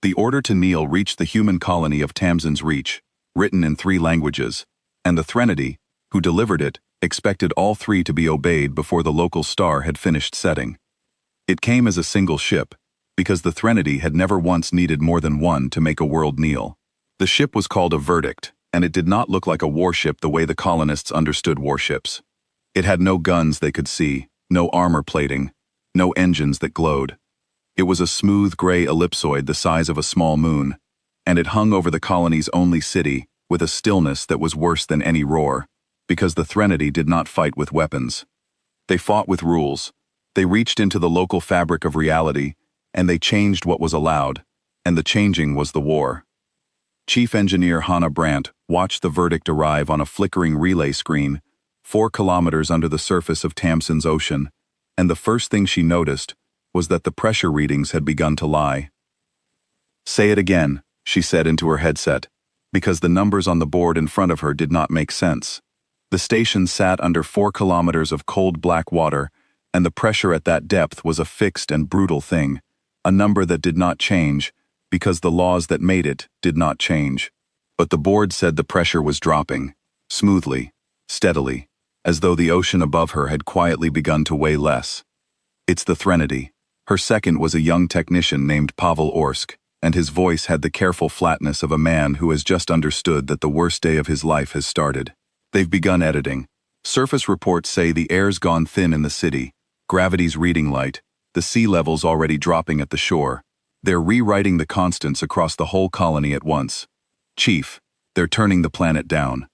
The order to kneel reached the human colony of Tamsin's Reach, written in 3 languages, and the Threnody, who delivered it, expected all 3 to be obeyed before the local star had finished setting. It came as a single ship, because the Threnody had never once needed more than one to make a world kneel. The ship was called a Verdict, and it did not look like a warship the way the colonists understood warships. It had no guns they could see, no armor plating, no engines that glowed. It was a smooth gray ellipsoid the size of a small moon, and it hung over the colony's only city with a stillness that was worse than any roar, because the Threnody did not fight with weapons. They fought with rules. They reached into the local fabric of reality, and they changed what was allowed, and the changing was the war. Chief Engineer Hannah Brandt watched the Verdict arrive on a flickering relay screen, 4 kilometers under the surface of Tamsin's ocean, and the first thing she noticed was that the pressure readings had begun to lie. "Say it again," she said into her headset, because the numbers on the board in front of her did not make sense. The station sat under 4 kilometers of cold black water, and the pressure at that depth was a fixed and brutal thing, a number that did not change, because the laws that made it did not change. But the board said the pressure was dropping, smoothly, steadily, as though the ocean above her had quietly begun to weigh less. "It's the Threnody." Her second was a young technician named Pavel Orsk, and his voice had the careful flatness of a man who has just understood that the worst day of his life has started. "They've begun editing. Surface reports say the air's gone thin in the city, gravity's reading light, the sea level's already dropping at the shore. They're rewriting the constants across the whole colony at once. Chief, they're turning the planet down."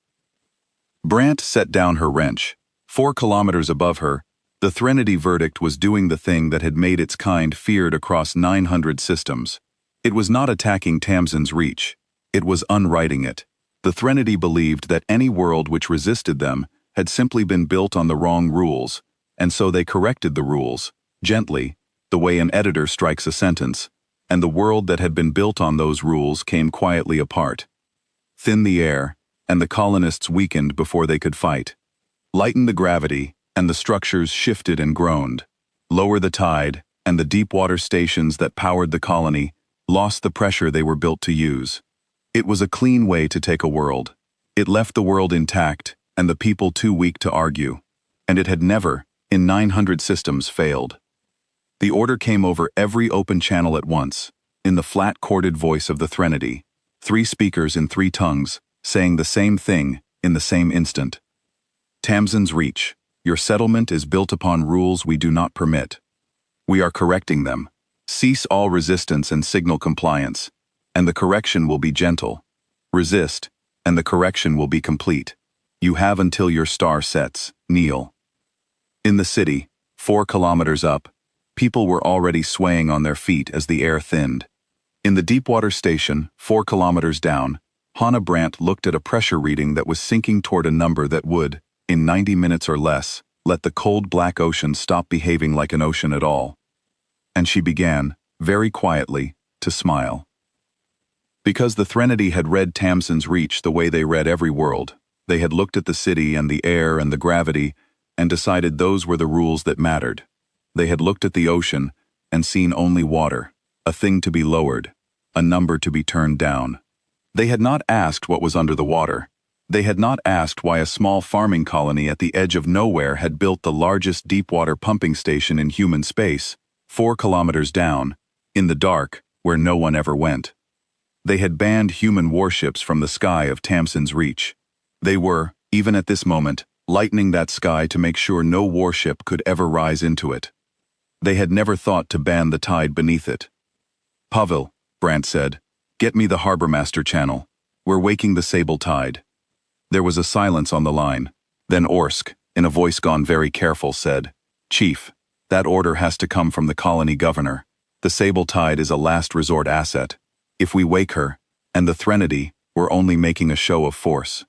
Brandt set down her wrench. 4 kilometers above her, the Threnody Verdict was doing the thing that had made its kind feared across 900 systems. It was not attacking Tamsin's Reach. It was unwriting it. The Threnody believed that any world which resisted them had simply been built on the wrong rules, and so they corrected the rules, gently, the way an editor strikes a sentence, and the world that had been built on those rules came quietly apart. Thin the air, and the colonists weakened before they could fight. Lighten the gravity, and the structures shifted and groaned. Lower the tide, and the deep-water stations that powered the colony lost the pressure they were built to use. It was a clean way to take a world. It left the world intact, and the people too weak to argue. And it had never, in 900 systems, failed. The order came over every open channel at once, in the flat corded voice of the Threnody, 3 speakers in 3 tongues, saying the same thing in the same instant. "Tamsin's Reach, your settlement is built upon rules we do not permit. We are correcting them. Cease all resistance and signal compliance, and the correction will be gentle. Resist, and the correction will be complete. You have until your star sets. Kneel." In the city, 4 kilometers up, people were already swaying on their feet as the air thinned. In the deepwater station, 4 kilometers down, Hannah Brandt looked at a pressure reading that was sinking toward a number that would, in 90 minutes or less, let the cold black ocean stop behaving like an ocean at all. And she began, very quietly, to smile. Because the Threnody had read Tamsin's Reach the way they read every world, they had looked at the city and the air and the gravity and decided those were the rules that mattered. They had looked at the ocean and seen only water, a thing to be lowered, a number to be turned down. They had not asked what was under the water. They had not asked why a small farming colony at the edge of nowhere had built the largest deep-water pumping station in human space, 4 kilometers down, in the dark, where no one ever went. They had banned human warships from the sky of Tamsin's Reach. They were, even at this moment, lightening that sky to make sure no warship could ever rise into it. They had never thought to ban the tide beneath it. "Pavel," Brandt said, "get me the Harbormaster channel. We're waking the sable tide." There was a silence on the line. Then Orsk, in a voice gone very careful, said, "Chief, that order has to come from the colony governor. The sable tide is a last resort asset. If we wake her, and the Threnody, we're only making a show of force."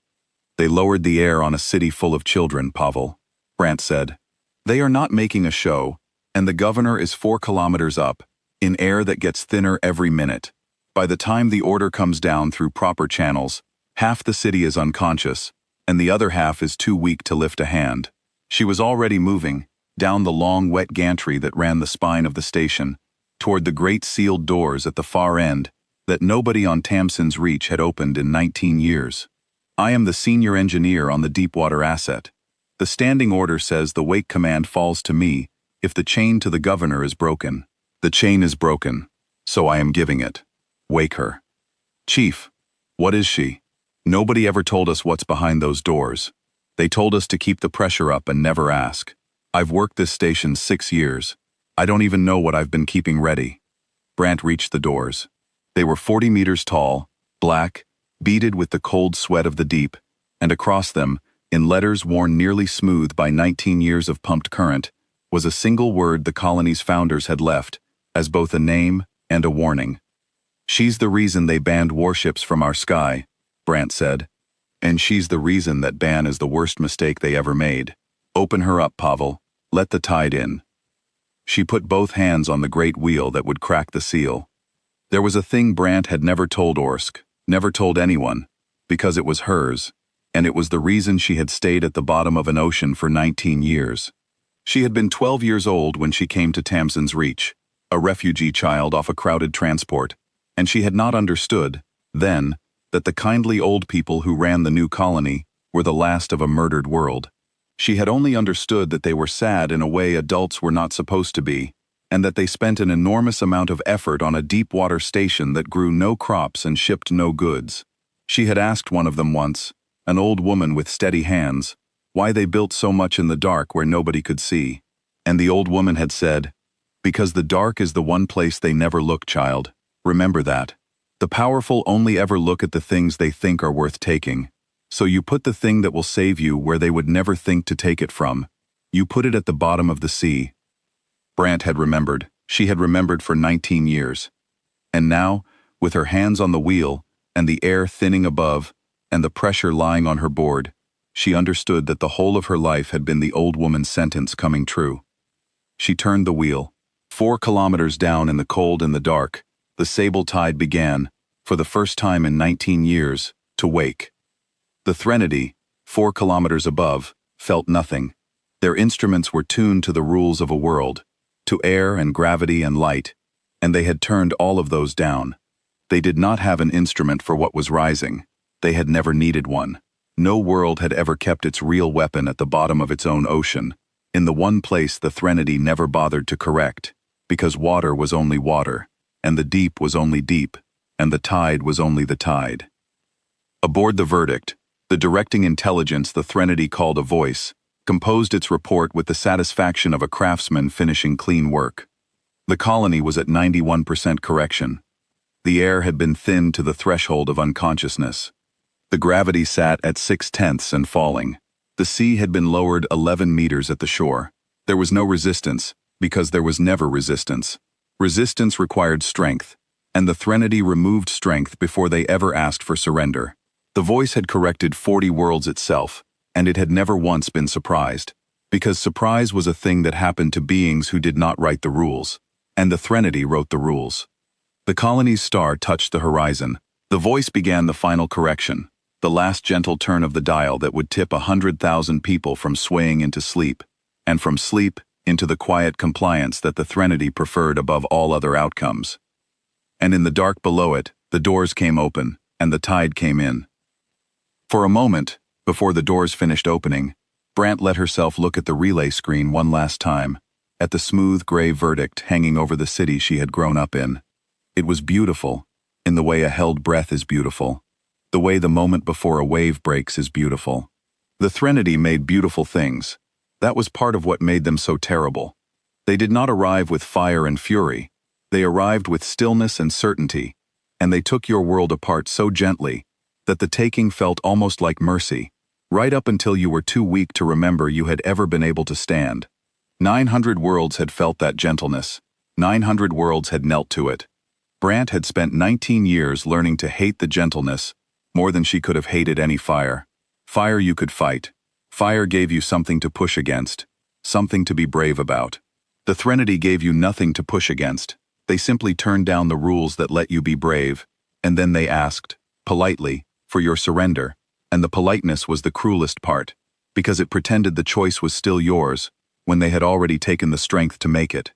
"They lowered the air on a city full of children, Pavel," Brandt said. "They are not making a show, and the governor is 4 kilometers up, in air that gets thinner every minute. By the time the order comes down through proper channels, half the city is unconscious, and the other half is too weak to lift a hand." She was already moving, down the long wet gantry that ran the spine of the station, toward the great sealed doors at the far end, that nobody on Tamsin's Reach had opened in 19 years. I am the senior engineer on the Deepwater asset. The standing order says the wake command falls to me if the chain to the governor is broken. The chain is broken, so I am giving it. Wake her. Chief, what is she? Nobody ever told us what's behind those doors. They told us to keep the pressure up and never ask. I've worked this station 6 years. I don't even know what I've been keeping ready. Brant reached the doors. They were 40 meters tall, black, beaded with the cold sweat of the deep, and across them, in letters worn nearly smooth by 19 years of pumped current, was a single word the colony's founders had left, as both a name and a warning. She's the reason they banned warships from our sky, Brant said. And she's the reason that ban is the worst mistake they ever made. Open her up, Pavel. Let the tide in. She put both hands on the great wheel that would crack the seal. There was a thing Brant had never told Orsk, never told anyone, because it was hers, and it was the reason she had stayed at the bottom of an ocean for 19 years. She had been 12 years old when she came to Tamsin's Reach, a refugee child off a crowded transport, and she had not understood, then, that the kindly old people who ran the new colony were the last of a murdered world. She had only understood that they were sad in a way adults were not supposed to be, and that they spent an enormous amount of effort on a deep water station that grew no crops and shipped no goods. She had asked one of them once, an old woman with steady hands, why they built so much in the dark where nobody could see. And the old woman had said, "Because the dark is the one place they never look, child. Remember that. The powerful only ever look at the things they think are worth taking. So you put the thing that will save you where they would never think to take it from. You put it at the bottom of the sea." Brant had remembered. She had remembered for 19 years. And now, with her hands on the wheel, and the air thinning above, and the pressure lying on her board, she understood that the whole of her life had been the old woman's sentence coming true. She turned the wheel. 4 kilometers down in the cold and the dark, the sable tide began, for the first time in 19 years, to wake. The Threnody, 4 kilometers above, felt nothing. Their instruments were tuned to the rules of a world, to air and gravity and light, and they had turned all of those down. They did not have an instrument for what was rising. They had never needed one. No world had ever kept its real weapon at the bottom of its own ocean, in the one place the Threnody never bothered to correct, because water was only water, and the deep was only deep, and the tide was only the tide. Aboard the Verdict, the directing intelligence the Threnody called a voice, composed its report with the satisfaction of a craftsman finishing clean work. The colony was at 91% correction. The air had been thinned to the threshold of unconsciousness. The gravity sat at 6/10 and falling. The sea had been lowered 11 meters at the shore. There was no resistance, because there was never resistance. Resistance required strength, and the Threnody removed strength before they ever asked for surrender. The voice had corrected 40 worlds itself, and it had never once been surprised, because surprise was a thing that happened to beings who did not write the rules, and the Threnody wrote the rules. The colony's star touched the horizon. The voice began the final correction, the last gentle turn of the dial that would tip 100,000 people from swaying into sleep, and from sleep into the quiet compliance that the Threnody preferred above all other outcomes. And in the dark below it, the doors came open, and the tide came in. For a moment, before the doors finished opening, Brant let herself look at the relay screen one last time, at the smooth gray verdict hanging over the city she had grown up in. It was beautiful, in the way a held breath is beautiful, the way the moment before a wave breaks is beautiful. The Threnody made beautiful things. That was part of what made them so terrible. They did not arrive with fire and fury. They arrived with stillness and certainty, and they took your world apart so gently that the taking felt almost like mercy, right up until you were too weak to remember you had ever been able to stand. 900 worlds had felt that gentleness. 900 worlds had knelt to it. Brant had spent 19 years learning to hate the gentleness more than she could have hated any fire. Fire you could fight. Fire gave you something to push against, something to be brave about. The Threnody gave you nothing to push against. They simply turned down the rules that let you be brave, and then they asked, politely, for your surrender, and the politeness was the cruelest part, because it pretended the choice was still yours, when they had already taken the strength to make it.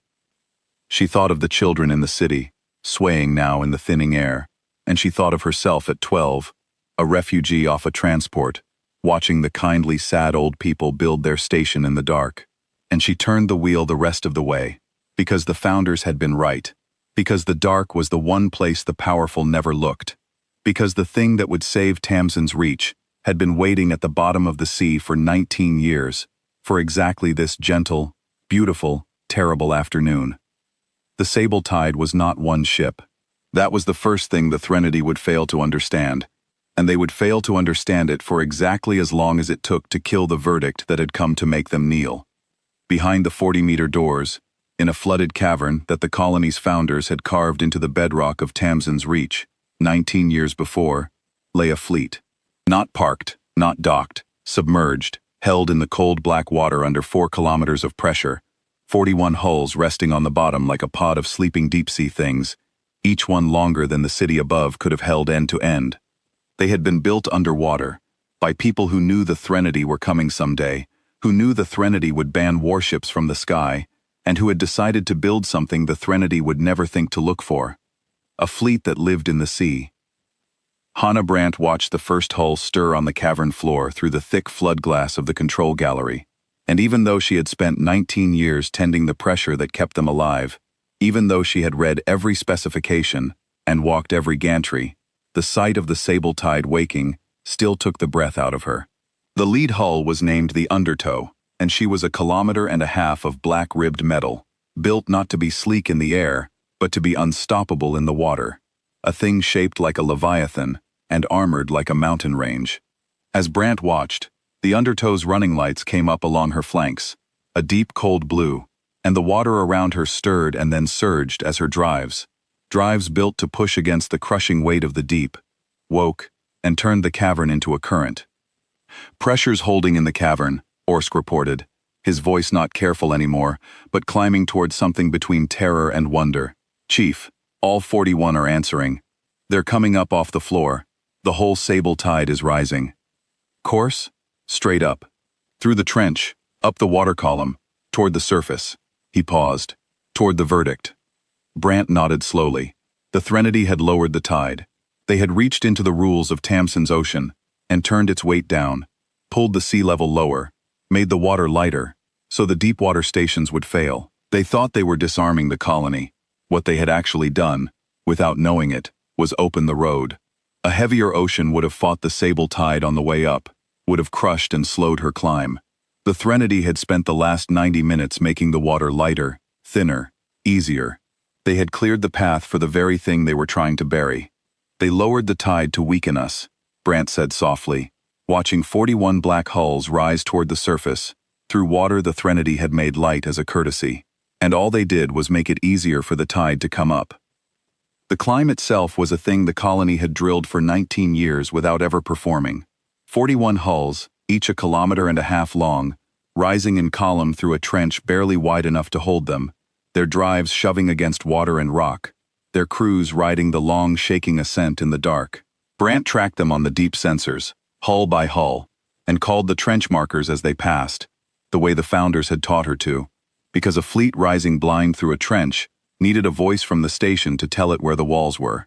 She thought of the children in the city, swaying now in the thinning air, and she thought of herself at 12, a refugee off a transport, watching the kindly, sad old people build their station in the dark. And she turned the wheel the rest of the way, because the founders had been right, because the dark was the one place the powerful never looked, because the thing that would save Tamsin's Reach had been waiting at the bottom of the sea for 19 years, for exactly this gentle, beautiful, terrible afternoon. The Sable Tide was not one ship. That was the first thing the Threnody would fail to understand, and they would fail to understand it for exactly as long as it took to kill the verdict that had come to make them kneel. Behind the 40-meter doors, in a flooded cavern that the colony's founders had carved into the bedrock of Tamsin's Reach, 19 years before, lay a fleet. Not parked, not docked, submerged, held in the cold black water under 4 kilometers of pressure, 41 hulls resting on the bottom like a pod of sleeping deep-sea things, each one longer than the city above could have held end to end. They had been built underwater, by people who knew the Threnody were coming someday, who knew the Threnody would ban warships from the sky, and who had decided to build something the Threnody would never think to look for. A fleet that lived in the sea. Hannah Brandt watched the first hull stir on the cavern floor through the thick flood glass of the control gallery, and even though she had spent 19 years tending the pressure that kept them alive, even though she had read every specification and walked every gantry, the sight of the Sable Tide waking still took the breath out of her. The lead hull was named the Undertow, and she was 1.5 kilometers of black-ribbed metal, built not to be sleek in the air, but to be unstoppable in the water, a thing shaped like a leviathan and armored like a mountain range. As Brandt watched, the Undertow's running lights came up along her flanks, a deep cold blue, and the water around her stirred and then surged as her drives built to push against the crushing weight of the deep, woke and turned the cavern into a current. "Pressure's holding in the cavern," Orsk reported, his voice not careful anymore, but climbing towards something between terror and wonder. "Chief, all 41 are answering. They're coming up off the floor. The whole Sable Tide is rising." "Course?" "Straight up. Through the trench, up the water column, toward the surface." He paused. "Toward the verdict." Brandt nodded slowly. The Threnody had lowered the tide. They had reached into the rules of Tamsin's ocean and turned its weight down, pulled the sea level lower, made the water lighter, so the deep water stations would fail. They thought they were disarming the colony. What they had actually done, without knowing it, was open the road. A heavier ocean would have fought the Sable Tide on the way up, would have crushed and slowed her climb. The Threnody had spent the last 90 minutes making the water lighter, thinner, easier. They had cleared the path for the very thing they were trying to bury. "They lowered the tide to weaken us," Brandt said softly, watching 41 black hulls rise toward the surface, through water the Threnody had made light as a courtesy. And all they did was make it easier for the tide to come up. The climb itself was a thing the colony had drilled for 19 years without ever performing. 41 hulls, each 1.5 kilometers long, rising in column through a trench barely wide enough to hold them, their drives shoving against water and rock, their crews riding the long, shaking ascent in the dark. Brandt tracked them on the deep sensors, hull by hull, and called the trench markers as they passed, the way the founders had taught her to, because a fleet rising blind through a trench needed a voice from the station to tell it where the walls were.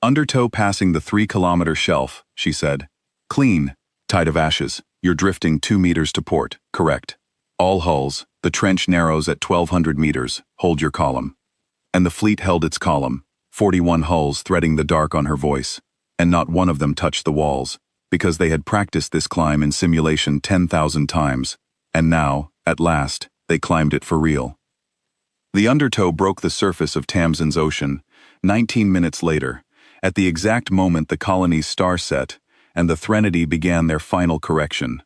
"Undertow passing the 3-kilometer shelf," she said. "Clean, tide of ashes. You're drifting 2 meters to port, correct. All hulls, the trench narrows at 1,200 meters, hold your column." And the fleet held its column, 41 hulls threading the dark on her voice, and not one of them touched the walls, because they had practiced this climb in simulation 10,000 times, and now, at last, they climbed it for real. The Undertow broke the surface of Tamsin's ocean, 19 minutes later, at the exact moment the colony's star set, and the Threnody began their final correction.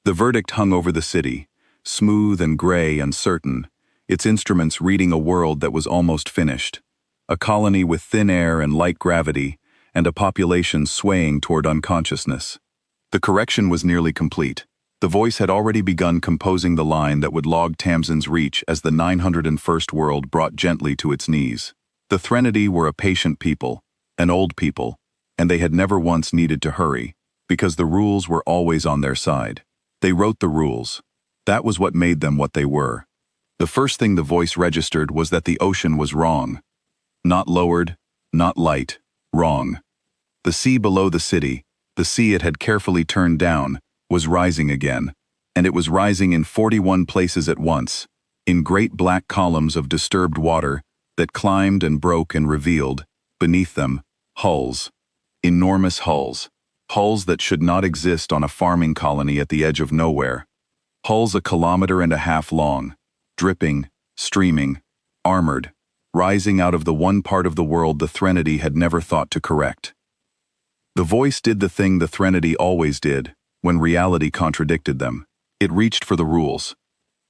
The verdict hung over the city, smooth and gray and certain, its instruments reading a world that was almost finished, a colony with thin air and light gravity, and a population swaying toward unconsciousness. The correction was nearly complete. The voice had already begun composing the line that would log Tamsin's Reach as the 901st world brought gently to its knees. The Threnody were a patient people, an old people, and they had never once needed to hurry, because the rules were always on their side. They wrote the rules. That was what made them what they were. The first thing the voice registered was that the ocean was wrong. Not lowered, not light, wrong. The sea below the city, the sea it had carefully turned down, was rising again, and it was rising in 41 places at once, in great black columns of disturbed water that climbed and broke and revealed, beneath them, hulls. Enormous hulls. Hulls that should not exist on a farming colony at the edge of nowhere. Hulls 1.5 kilometers long, dripping, streaming, armored, rising out of the one part of the world the Threnody had never thought to correct. The voice did the thing the Threnody always did, when reality contradicted them. It reached for the rules.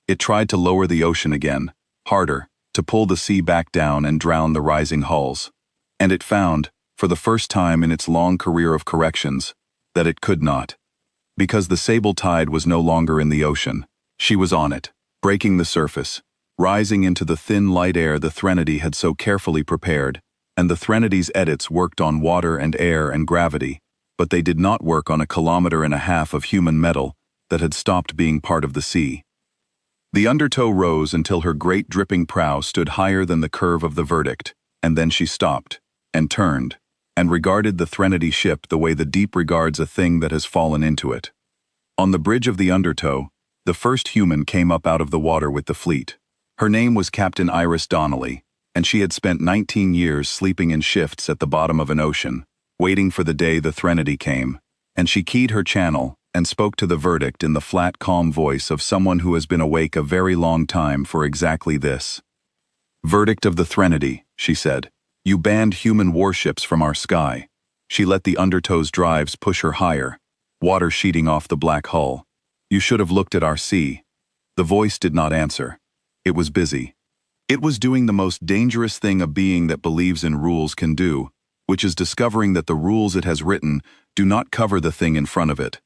It tried to lower the ocean again, harder, to pull the sea back down and drown the rising hulls. And it found, for the first time in its long career of corrections, that it could not. Because the sable tide was no longer in the ocean. She was on it, breaking the surface, rising into the thin light air the Threnody had so carefully prepared, and the Threnady's edits worked on water and air and gravity, but they did not work on 1.5 kilometers of human metal that had stopped being part of the sea. The undertow rose until her great dripping prow stood higher than the curve of the verdict, and then she stopped, and turned, and regarded the Threnody ship the way the deep regards a thing that has fallen into it. On the bridge of the undertow, the first human came up out of the water with the fleet. Her name was Captain Iris Donnelly, and she had spent 19 years sleeping in shifts at the bottom of an ocean, waiting for the day the Threnody came, and she keyed her channel and spoke to the verdict in the flat, calm voice of someone who has been awake a very long time for exactly this. "Verdict of the Threnody," she said. "You banned human warships from our sky." She let the undertow's drives push her higher, water sheeting off the black hull. "You should have looked at our sea." The voice did not answer. It was busy. It was doing the most dangerous thing a being that believes in rules can do, which is discovering that the rules it has written do not cover the thing in front of it.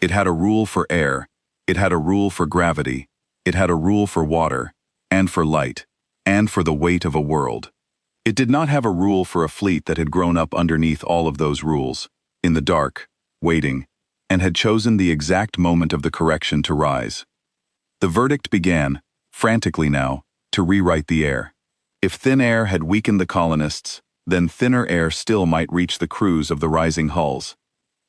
It had a rule for air, it had a rule for gravity, it had a rule for water, and for light, and for the weight of a world. It did not have a rule for a fleet that had grown up underneath all of those rules, in the dark, waiting, and had chosen the exact moment of the correction to rise. The verdict began, frantically now, to rewrite the air. If thin air had weakened the colonists, then thinner air still might reach the crews of the rising hulls.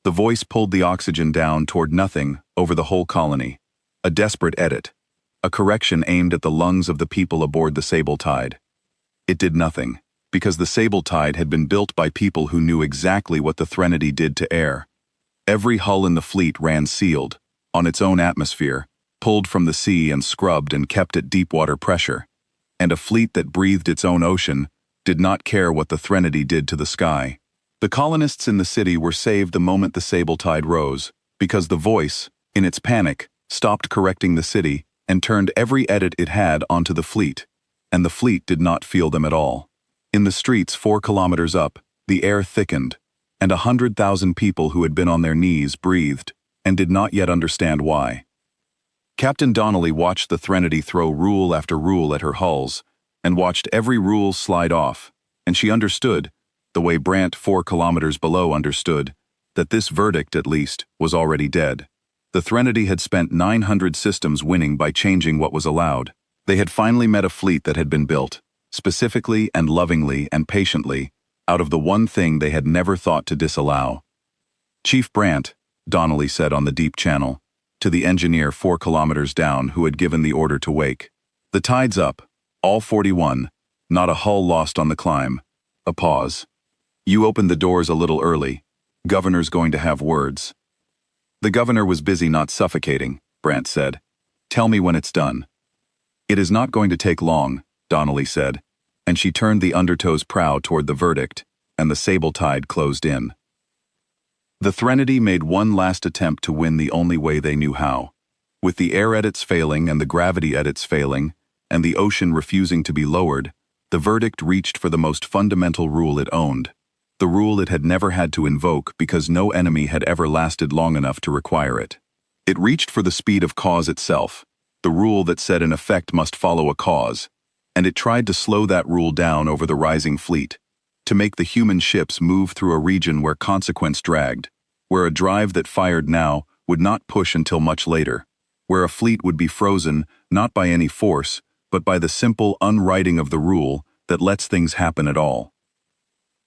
The voice pulled the oxygen down toward nothing over the whole colony. A desperate edit. A correction aimed at the lungs of the people aboard the Sable Tide. It did nothing, because the Sable Tide had been built by people who knew exactly what the Threnody did to air. Every hull in the fleet ran sealed, on its own atmosphere, pulled from the sea and scrubbed and kept at deep water pressure. And a fleet that breathed its own ocean did not care what the Threnody did to the sky. The colonists in the city were saved the moment the Sable Tide rose, because the voice, in its panic, stopped correcting the city and turned every edit it had onto the fleet, and the fleet did not feel them at all. In the streets 4 kilometers up, the air thickened, and 100,000 people who had been on their knees breathed, and did not yet understand why. Captain Donnelly watched the Threnody throw rule after rule at her hulls, and watched every rule slide off, and she understood, the way Brant 4 kilometers below understood, that this verdict, at least, was already dead. The Threnody had spent 900 systems winning by changing what was allowed. They had finally met a fleet that had been built, specifically and lovingly and patiently, out of the one thing they had never thought to disallow. "Chief Brant," Donnelly said on the deep channel, to the engineer 4 kilometers down who had given the order to wake. "The tide's up, all 41, not a hull lost on the climb." A pause. "You opened the doors a little early. Governor's going to have words." "The governor was busy not suffocating," Brant said. "Tell me when it's done." "It is not going to take long," Donnelly said, and she turned the undertow's prow toward the verdict, and the Sable Tide closed in. The Threnody made one last attempt to win the only way they knew how. With the air edits failing and the gravity edits failing, and the ocean refusing to be lowered, the verdict reached for the most fundamental rule it owned. The rule it had never had to invoke because no enemy had ever lasted long enough to require it. It reached for the speed of cause itself, the rule that said an effect must follow a cause, and it tried to slow that rule down over the rising fleet, to make the human ships move through a region where consequence dragged, where a drive that fired now would not push until much later, where a fleet would be frozen not by any force, but by the simple unwriting of the rule that lets things happen at all.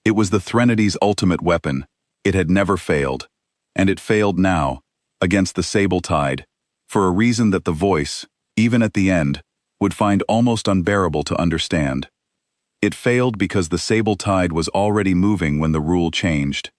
It was the Threnodi's ultimate weapon, It had never failed. And it failed now, against the sable tide, for a reason that the voice, even at the end, would find almost unbearable to understand. It failed because the sable tide was already moving when the rule changed.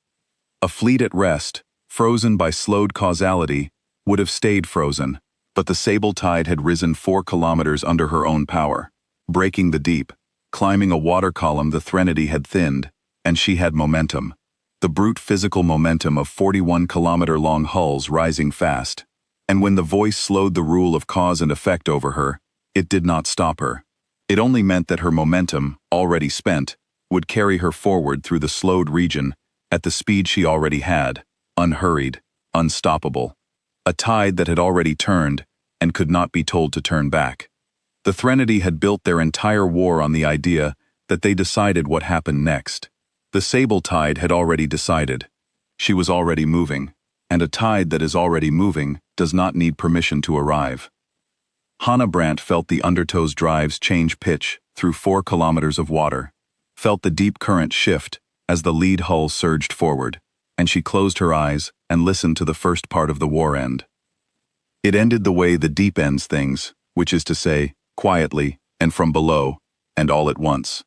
A fleet at rest, frozen by slowed causality, would have stayed frozen, but the sable tide had risen 4 kilometers under her own power, breaking the deep, climbing a water column the Threnody had thinned, and she had momentum. The brute physical momentum of 41-kilometer-long hulls rising fast. And when the voice slowed the rule of cause and effect over her, it did not stop her. It only meant that her momentum, already spent, would carry her forward through the slowed region at the speed she already had, unhurried, unstoppable. A tide that had already turned and could not be told to turn back. The Threnody had built their entire war on the idea that they decided what happened next. The sable tide had already decided. She was already moving, and a tide that is already moving does not need permission to arrive. Hannah Brandt felt the undertow's drives change pitch through 4 kilometers of water, felt the deep current shift as the lead hull surged forward, and she closed her eyes and listened to the first part of the war end. It ended the way the deep ends things, which is to say, quietly, and from below, and all at once.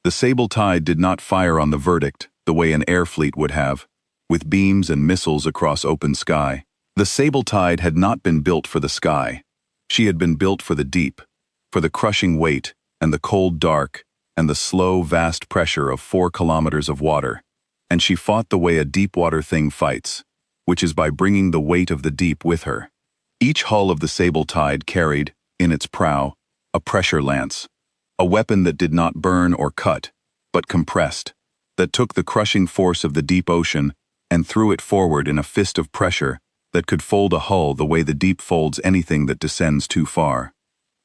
The sable tide did not fire on the verdict the way an air fleet would have, with beams and missiles across open sky. The sable tide had not been built for the sky. She had been built for the deep, for the crushing weight and the cold dark and the slow, vast pressure of 4 kilometers of water. And she fought the way a deep water thing fights, which is by bringing the weight of the deep with her. Each hull of the sable tide carried, in its prow, a pressure lance, a weapon that did not burn or cut, but compressed, that took the crushing force of the deep ocean and threw it forward in a fist of pressure that could fold a hull the way the deep folds anything that descends too far.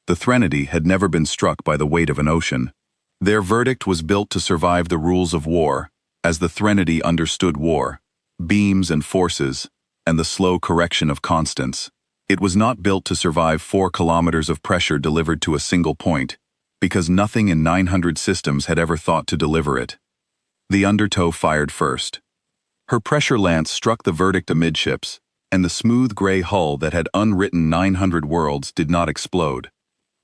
The Threnody had never been struck by the weight of an ocean. Their verdict was built to survive the rules of war, as the Threnody understood war, beams and forces, and the slow correction of constants. It was not built to survive 4 kilometers of pressure delivered to a single point, because nothing in 900 systems had ever thought to deliver it. The undertow fired first. Her pressure lance struck the verdict amidships, and the smooth gray hull that had unwritten 900 worlds did not explode.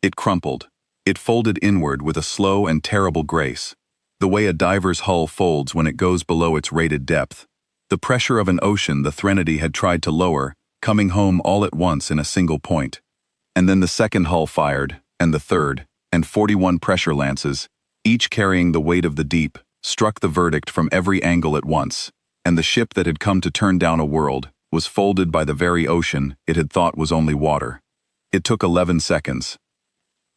It crumpled. It folded inward with a slow and terrible grace, the way a diver's hull folds when it goes below its rated depth. The pressure of an ocean the Threnody had tried to lower, coming home all at once in a single point. And then the second hull fired, and the third, and 41 pressure lances, each carrying the weight of the deep, struck the verdict from every angle at once, and the ship that had come to turn down a world was folded by the very ocean it had thought was only water. It took 11 seconds.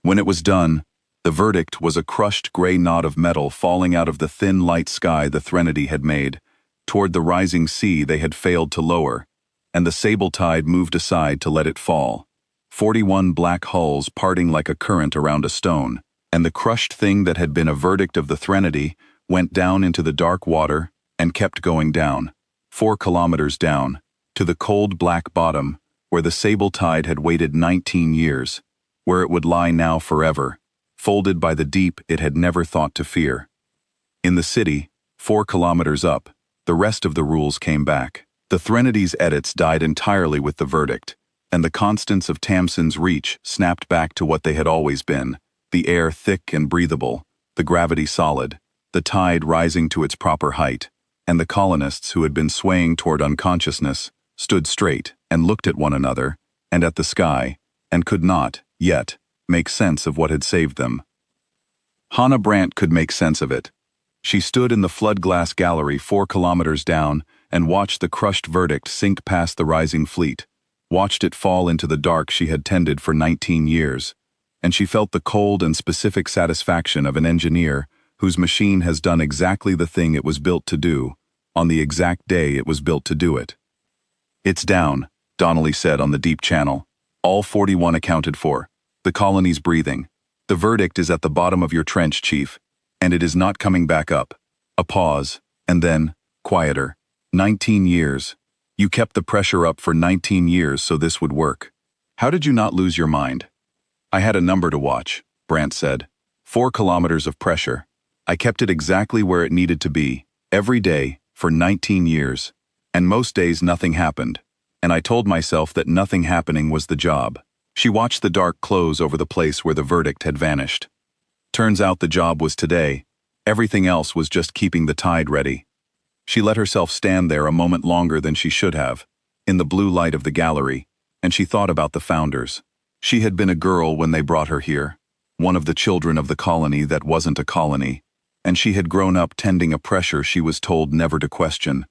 When it was done, the verdict was a crushed gray knot of metal falling out of the thin light sky the Threnody had made, toward the rising sea they had failed to lower, and the sable tide moved aside to let it fall. 41 black hulls parting like a current around a stone, and the crushed thing that had been a verdict of the Threnody went down into the dark water and kept going down, 4 kilometers down, to the cold black bottom, where the sable tide had waited 19 years, where it would lie now forever, folded by the deep it had never thought to fear. In the city, 4 kilometers up, the rest of the rules came back. The Threnady's edits died entirely with the verdict, and the constants of Tamsin's reach snapped back to what they had always been, the air thick and breathable, the gravity solid, the tide rising to its proper height, and the colonists who had been swaying toward unconsciousness stood straight and looked at one another and at the sky and could not, yet, make sense of what had saved them. Hannah Brandt could make sense of it. She stood in the flood glass gallery 4 kilometers down and watched the crushed verdict sink past the rising fleet, watched it fall into the dark she had tended for 19 years, and she felt the cold and specific satisfaction of an engineer whose machine has done exactly the thing it was built to do, on the exact day it was built to do it. "It's down," Donnelly said on the deep channel. "All 41 accounted for. The colony's breathing. The verdict is at the bottom of your trench, Chief, and it is not coming back up." A pause, and then, quieter. 19 years. You kept the pressure up for 19 years so this would work. How did you not lose your mind? "I had a number to watch," Brandt said. 4 kilometers of pressure. I kept it exactly where it needed to be, every day, for 19 years. And most days nothing happened. And I told myself that nothing happening was the job. She watched the dark close over the place where the verdict had vanished. Turns out the job was today. Everything else was just keeping the tide ready. She let herself stand there a moment longer than she should have, in the blue light of the gallery, and she thought about the founders. She had been a girl when they brought her here, one of the children of the colony that wasn't a colony, and she had grown up tending a pressure she was told never to question,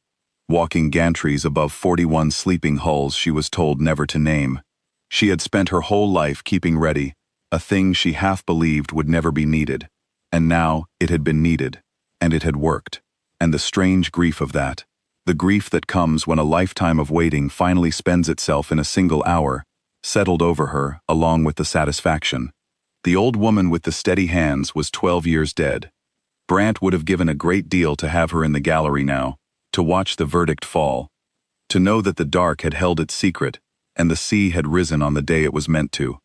walking gantries above 41 sleeping hulls she was told never to name. She had spent her whole life keeping ready, a thing she half believed would never be needed, and now it had been needed, and it had worked. And the strange grief of that, the grief that comes when a lifetime of waiting finally spends itself in a single hour, settled over her along with the satisfaction. The old woman with the steady hands was 12 years dead. Brant would have given a great deal to have her in the gallery now, to watch the verdict fall, to know that the dark had held its secret, and the sea had risen on the day it was meant to.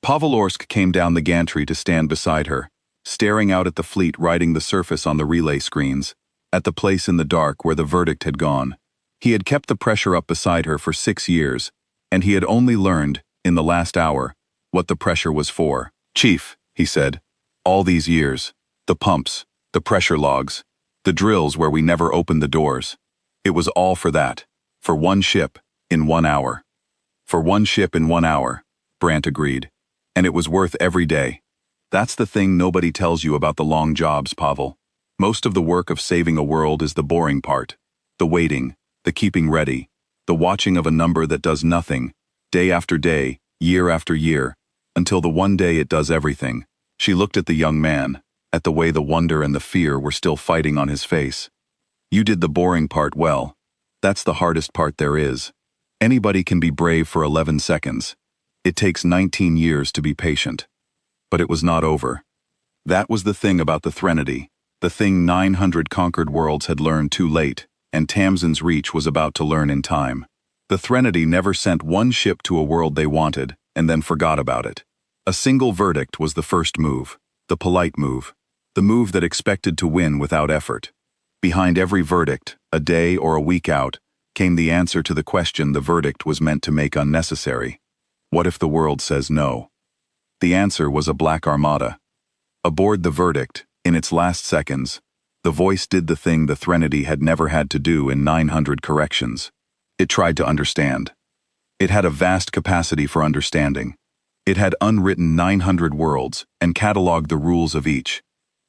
Pavlorsk came down the gantry to stand beside her, staring out at the fleet riding the surface on the relay screens, at the place in the dark where the verdict had gone. He had kept the pressure up beside her for 6 years, and he had only learned, in the last hour, what the pressure was for. "Chief," he said, "all these years, the pumps, the pressure logs, the drills where we never opened the doors, it was all for that, for one ship, in 1 hour." "For one ship in 1 hour," Brant agreed, "and it was worth every day." That's the thing nobody tells you about the long jobs, Pavel. Most of the work of saving a world is the boring part. The waiting, the keeping ready, the watching of a number that does nothing, day after day, year after year, until the one day it does everything. She looked at the young man, at the way the wonder and the fear were still fighting on his face. "You did the boring part well. That's the hardest part there is. Anybody can be brave for 11 seconds. It takes 19 years to be patient." But it was not over. That was the thing about the Threnody, the thing 900 conquered worlds had learned too late, and Tamsin's Reach was about to learn in time. The Threnody never sent one ship to a world they wanted, and then forgot about it. A single verdict was the first move, the polite move, the move that expected to win without effort. Behind every verdict, a day or a week out, came the answer to the question the verdict was meant to make unnecessary. What if the world says no? The answer was a black armada. Aboard the verdict, in its last seconds, the voice did the thing the Threnody had never had to do in 900 corrections. It tried to understand. It had a vast capacity for understanding. It had unwritten 900 worlds and cataloged the rules of each.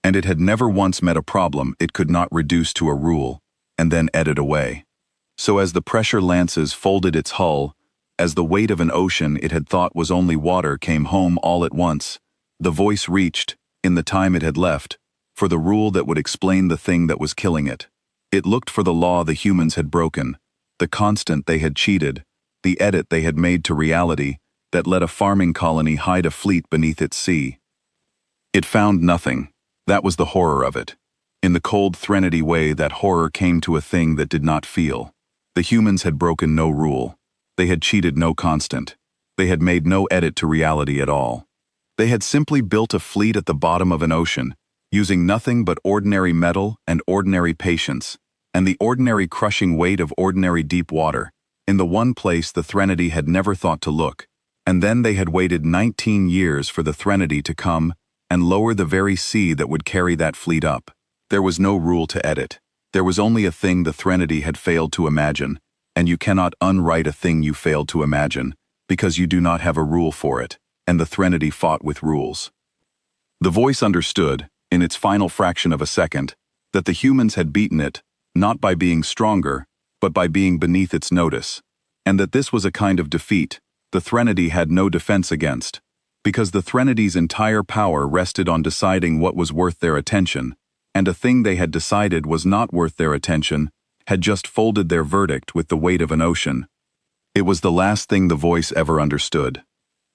And it had never once met a problem it could not reduce to a rule, and then edit away. So as the pressure lances folded its hull, as the weight of an ocean it had thought was only water came home all at once, the voice reached, in the time it had left, for the rule that would explain the thing that was killing it. It looked for the law the humans had broken, the constant they had cheated, the edit they had made to reality that let a farming colony hide a fleet beneath its sea. It found nothing. That was the horror of it. In the cold Threnody way, that horror came to a thing that did not feel. The humans had broken no rule. They had cheated no constant. They had made no edit to reality at all. They had simply built a fleet at the bottom of an ocean, using nothing but ordinary metal and ordinary patience, and the ordinary crushing weight of ordinary deep water, in the one place the Threnody had never thought to look. And then they had waited 19 years for the Threnody to come and lower the very sea that would carry that fleet up. There was no rule to edit. There was only a thing the Threnody had failed to imagine, and you cannot unwrite a thing you failed to imagine, because you do not have a rule for it, and the Threnody fought with rules. The voice understood, in its final fraction of a second, that the humans had beaten it, not by being stronger, but by being beneath its notice, and that this was a kind of defeat the Threnody had no defense against, because the Threnodies' entire power rested on deciding what was worth their attention, and a thing they had decided was not worth their attention had just folded their verdict with the weight of an ocean. It was the last thing the voice ever understood.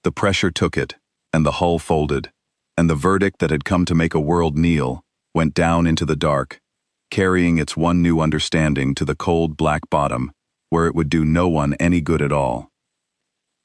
The pressure took it, and the hull folded, and the verdict that had come to make a world kneel went down into the dark, carrying its one new understanding to the cold black bottom, where it would do no one any good at all.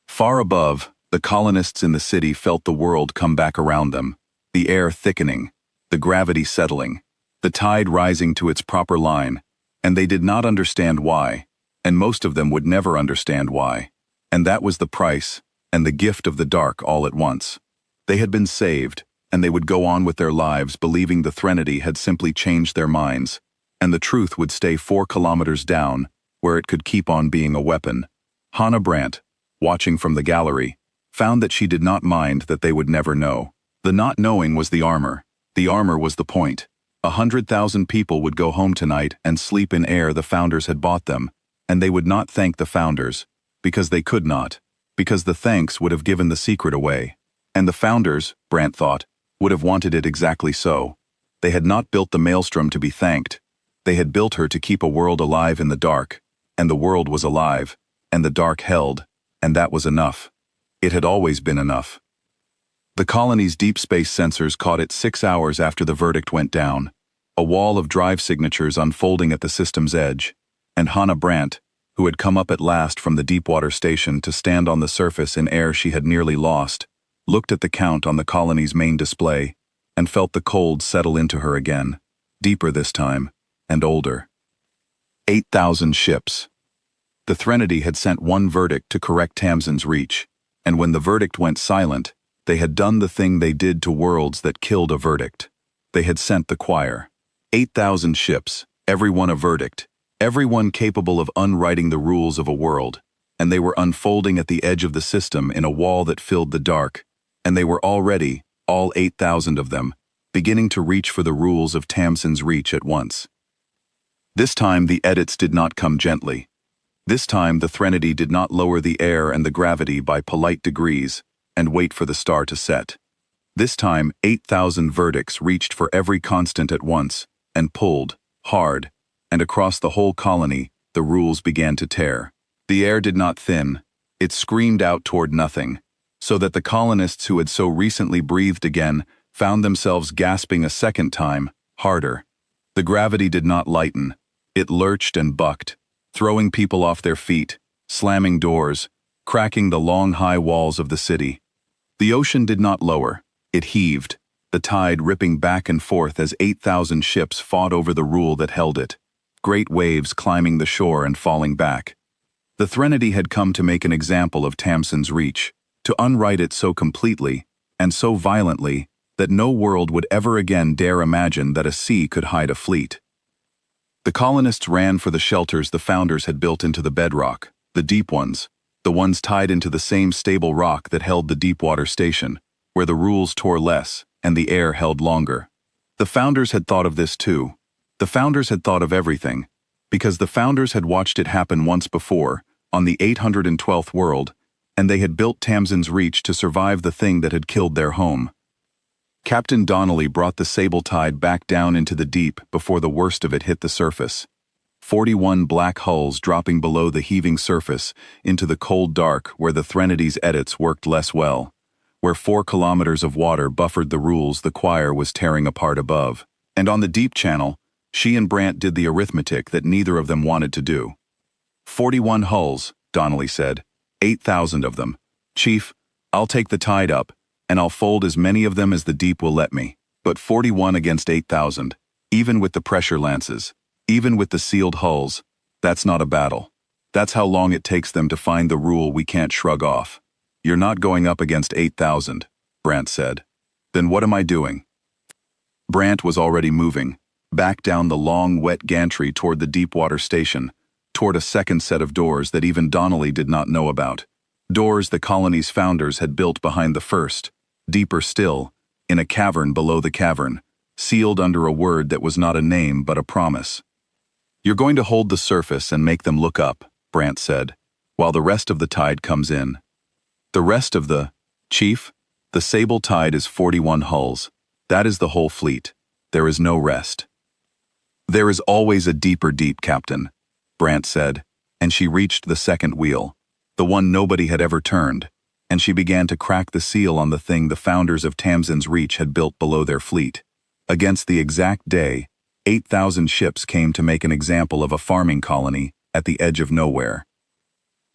Far above, the colonists in the city felt the world come back around them, the air thickening, the gravity settling, the tide rising to its proper line, And they did not understand why, and most of them would never understand why. And that was the price, and the gift of the dark all at once. They had been saved, and they would go on with their lives believing the Threnody had simply changed their minds, and the truth would stay 4 kilometers down, where it could keep on being a weapon. Hannah Brandt, watching from the gallery, found that she did not mind that they would never know. The not knowing was the armor. The armor was the point. 100,000 people would go home tonight and sleep in air the founders had bought them, and they would not thank the founders, because they could not, because the thanks would have given the secret away. And the founders, Brandt thought, would have wanted it exactly so. They had not built the Maelstrom to be thanked. They had built her to keep a world alive in the dark, and the world was alive, and the dark held, and that was enough. It had always been enough. The colony's deep space sensors caught it 6 hours after the verdict went down, a wall of drive signatures unfolding at the system's edge, and Hannah Brandt, who had come up at last from the deepwater station to stand on the surface in air she had nearly lost, looked at the count on the colony's main display, and felt the cold settle into her again, deeper this time, and older. 8,000 ships. The Threnody had sent one verdict to correct Tamsin's reach, and when the verdict went silent, they had done the thing they did to worlds that killed a verdict. They had sent the choir. 8,000 ships, every one a verdict, everyone capable of unwriting the rules of a world, and they were unfolding at the edge of the system in a wall that filled the dark, and they were already, all 8,000 of them, beginning to reach for the rules of Tamsin's reach at once. This time the edits did not come gently. This time the Threnody did not lower the air and the gravity by polite degrees and wait for the star to set. This time 8,000 verdicts reached for every constant at once and pulled, hard, and across the whole colony the rules began to tear. The air did not thin, it screamed out toward nothing, so that the colonists who had so recently breathed again found themselves gasping a second time, harder. The gravity did not lighten. It lurched and bucked, throwing people off their feet, slamming doors, cracking the long high walls of the city. The ocean did not lower, it heaved, the tide ripping back and forth as 8,000 ships fought over the rule that held it, great waves climbing the shore and falling back. The Threnody had come to make an example of Tamsin's reach, to unwrite it so completely, and so violently, that no world would ever again dare imagine that a sea could hide a fleet. The colonists ran for the shelters the founders had built into the bedrock, the deep ones, the ones tied into the same stable rock that held the deepwater station, where the rules tore less and the air held longer. The founders had thought of this too. The founders had thought of everything, because the founders had watched it happen once before, on the 812th world, and they had built Tamsin's reach to survive the thing that had killed their home. Captain Donnelly brought the sable tide back down into the deep before the worst of it hit the surface. 41 black hulls dropping below the heaving surface into the cold dark where the Threnodies edits worked less well, where 4 kilometers of water buffered the rules the choir was tearing apart above. And on the deep channel, she and Brandt did the arithmetic that neither of them wanted to do. 41 hulls, Donnelly said. 8,000 of them. Chief, I'll take the tide up, and I'll fold as many of them as the deep will let me. But 41 against 8,000, even with the pressure lances, even with the sealed hulls, that's not a battle. That's how long it takes them to find the rule we can't shrug off. You're not going up against 8,000, Brandt said. Then what am I doing? Brandt was already moving, back down the long, wet gantry toward the deepwater station, toward a second set of doors that even Donnelly did not know about. Doors the colony's founders had built behind the first, deeper still, in a cavern below the cavern, sealed under a word that was not a name but a promise. You're going to hold the surface and make them look up, Brandt said, while the rest of the tide comes in. The rest of the, Chief, the sable tide is 41 hulls. That is the whole fleet. There is no rest. There is always a deeper deep, Captain, Brandt said, and she reached the second wheel, the one nobody had ever turned, and she began to crack the seal on the thing the founders of Tamsin's Reach had built below their fleet. Against the exact day, 8,000 ships came to make an example of a farming colony at the edge of nowhere.